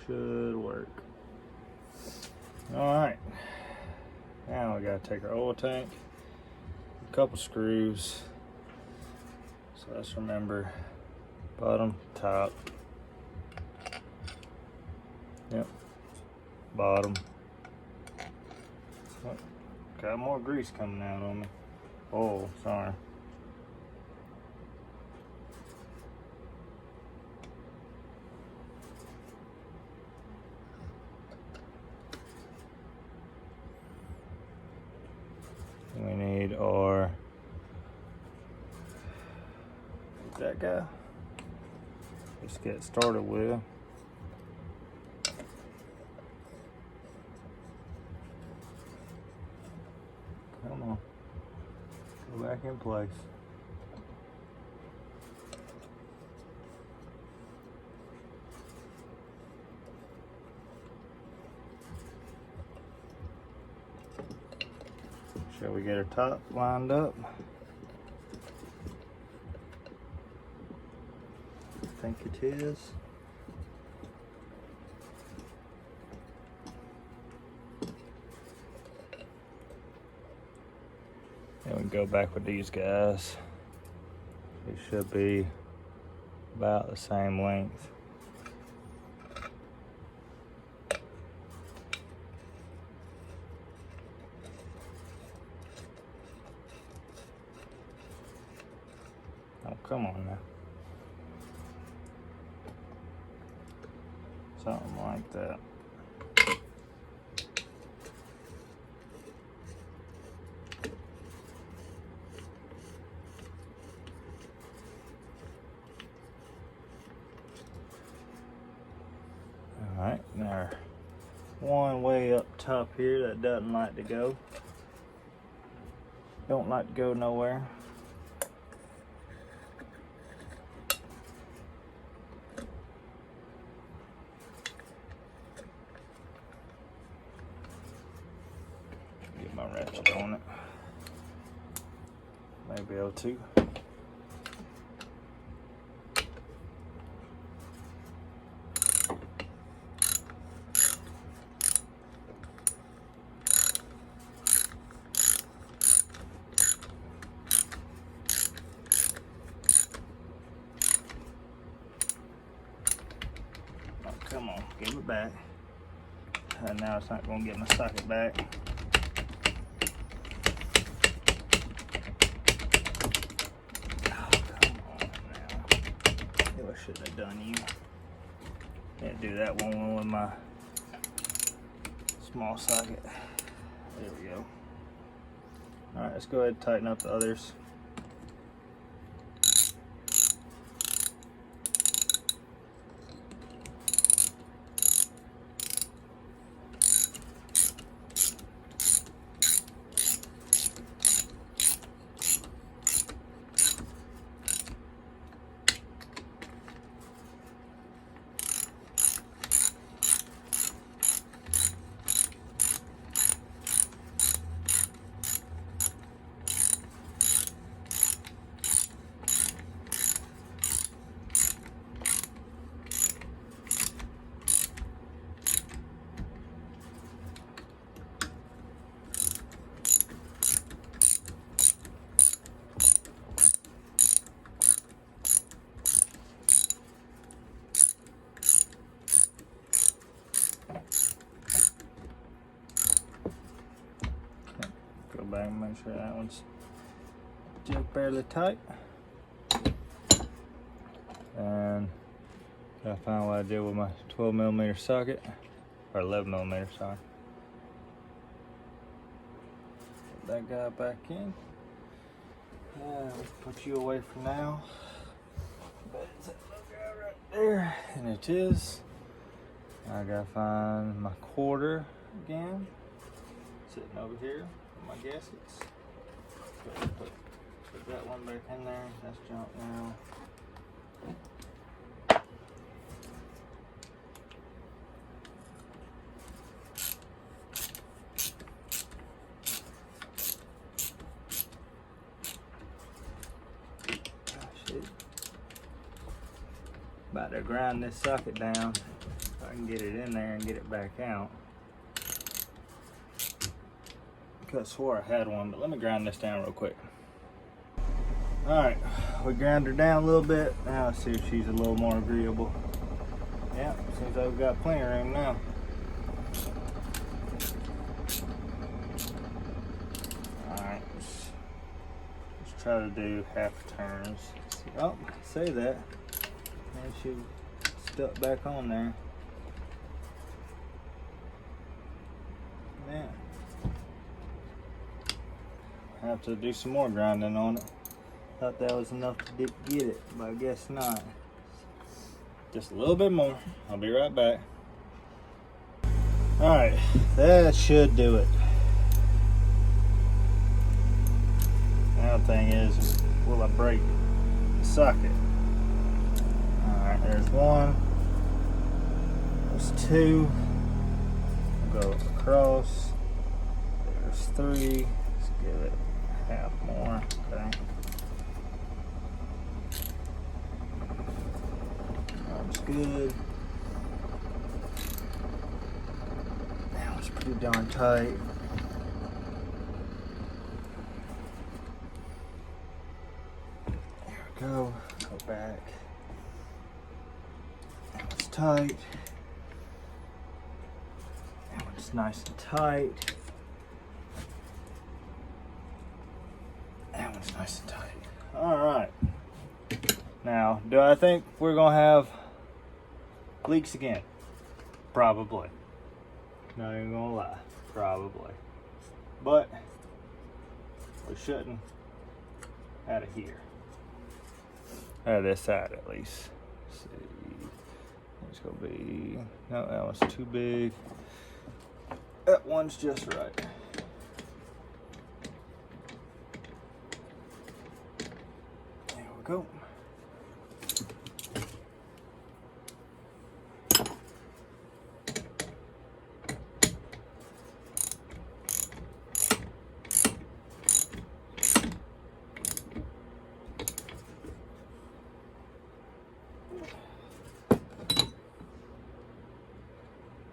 Speaker 1: should work. All right, now we gotta take our oil tank, a couple screws. So let's remember bottom, top. Yep, bottom. Oh, got more grease coming out on me. Oh, sorry. We need our, that guy. Let's get started with. Come on, go back in place. Shall we get our top lined up? I think it is. And we go back with these guys. They should be about the same length. Oh, come on now. Something like that. All right, now one way up top here that doesn't like to go. Don't like to go nowhere. Get my ratchet on it. May be able to. Come on, give it back. And now it's not going to get my socket back. Oh, come on now. Maybe I shouldn't have done you. Can't do that one with my small socket. There we go. All right, let's go ahead and tighten up the others. Go back and make sure that one's still fairly tight. And gotta find what I did with my 12mm socket, or 11mm, sorry. Put that guy back in. We'll put you away for now. But it's that little guy right there, and it is. I gotta find my quarter again, sitting over here. My gaskets. Put that one back in there. That's junk now. About to grind this socket down so I can get it in there and get it back out. I swore I had one, but let me grind this down real quick. Alright, we ground her down a little bit. Now let's see if she's a little more agreeable. Yeah, seems like we've got plenty of room now. Alright, let's try to do half turns. Oh, say that. And she stuck back on there. Man. Have to do some more grinding on it. Thought that was enough to get it, but I guess not. Just a little bit more. I'll be right back. Alright, that should do it. Now the thing is, will I break the socket? Alright, there's one. There's two. I'll go across. There's three. Let's give it half more. Okay. That's good. That was pretty darn tight. There we go. Go back. That one's tight. That one's nice and tight. That one's nice and tight. All right. Now, do I think we're gonna have leaks again? Probably. Not even gonna lie. Probably. But we shouldn't out of here. Out of this side at least. Let's see. It's gonna be, no, that one's too big. That one's just right. There we go.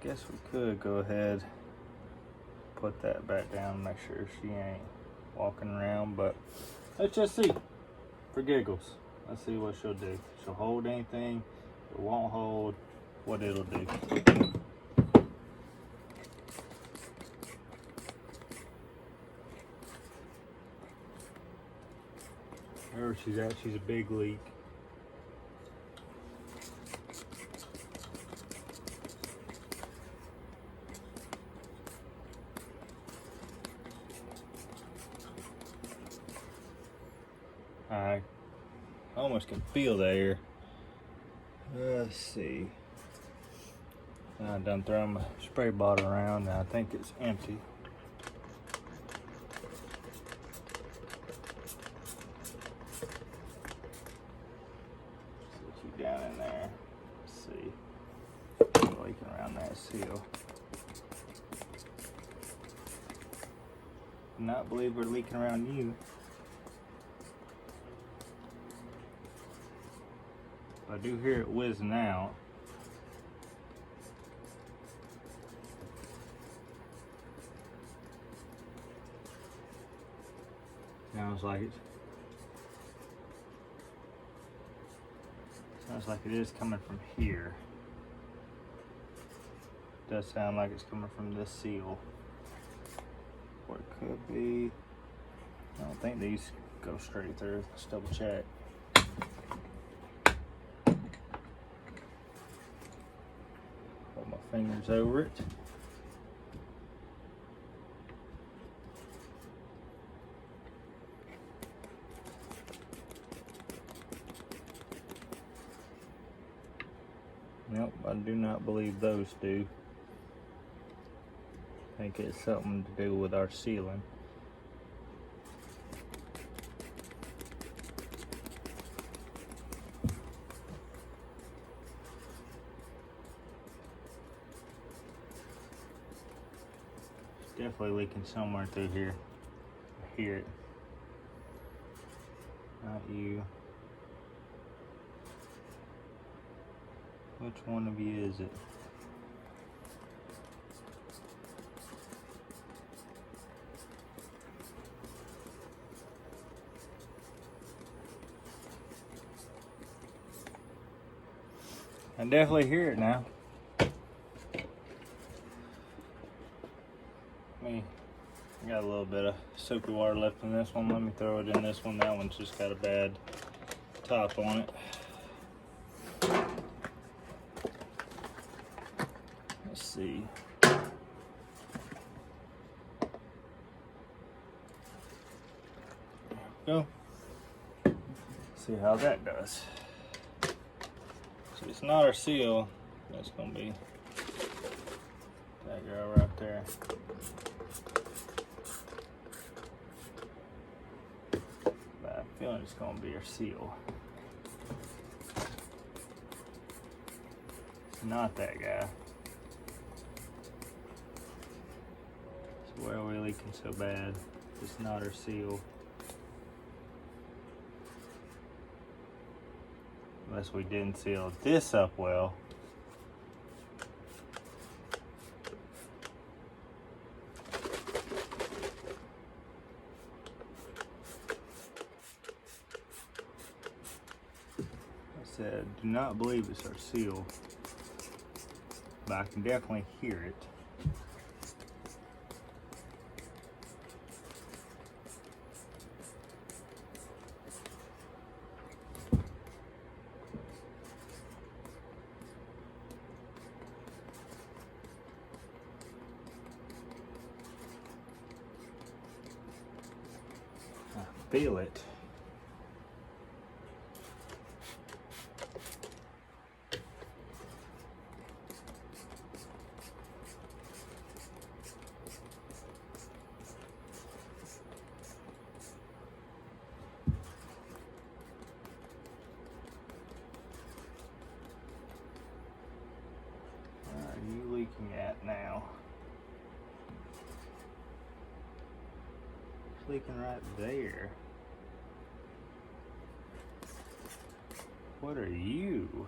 Speaker 1: Guess we could go ahead, put that back down, make sure she ain't walking around, but let's just see, for giggles. Let's see what she'll do. She'll hold anything, it won't hold, what it'll do. Wherever she's at, she's a big leak. I almost can feel the air. Let's see. I done thrown my spray bottle around and I think it's empty. Put you down in there. Let's see. Leaking around that seal. Do not believe we're leaking around you. I do hear it whizzing out. Sounds like it is coming from here. Does sound like it's coming from this seal. Or it could be. I don't think these go straight through. Let's double check. Fingers over it. Nope, I do not believe those do. I think it's something to do with our sealing. Definitely leaking somewhere through here. I hear it. Not you. Which one of you is it? I definitely hear it now. I got a little bit of soapy water left in this one. Let me throw it in this one. That one's just got a bad top on it. Let's see. There we go. See how that does. So it's not our seal. That's gonna be that girl right there. But I'm feeling it's gonna be our seal. It's not that guy. So why are we leaking so bad? It's not our seal. Unless we didn't seal this up well. I said, do not believe it's our seal, but I can definitely hear it. Feel it. Where are you leaking at now? It's leaking right there. What are you?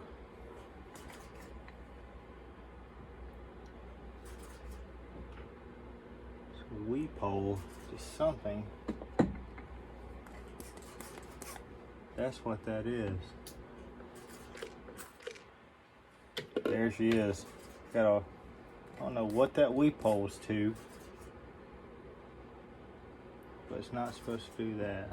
Speaker 1: It's a weep hole to something. That's what that is. There she is. Got a, I don't know what that weep hole's to, but it's not supposed to do that.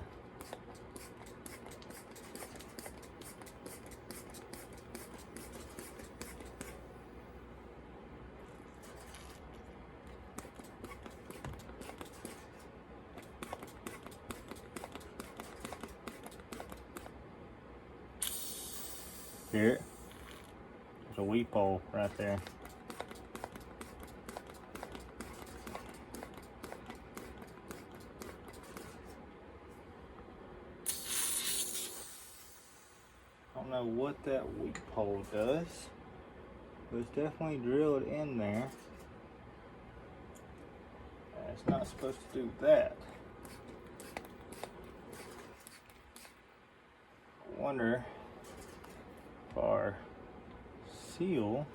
Speaker 1: Here, there's a weep hole right there. I don't know what that weep hole does, but it's definitely drilled in there. And it's not supposed to do that. I wonder if our seal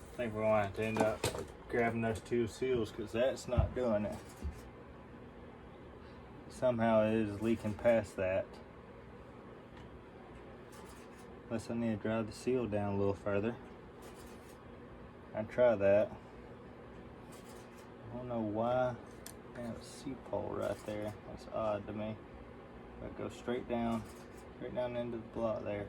Speaker 1: I think we're going to have to end up grabbing those two seals because that's not doing it. Somehow it is leaking past that. Unless I need to drive the seal down a little further. I'd try that. I don't know why. Damn, a seep hole right there. That's odd to me. But go straight down into the block there.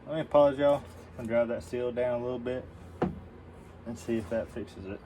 Speaker 1: Let me pause y'all and drive that seal down a little bit and see if that fixes it.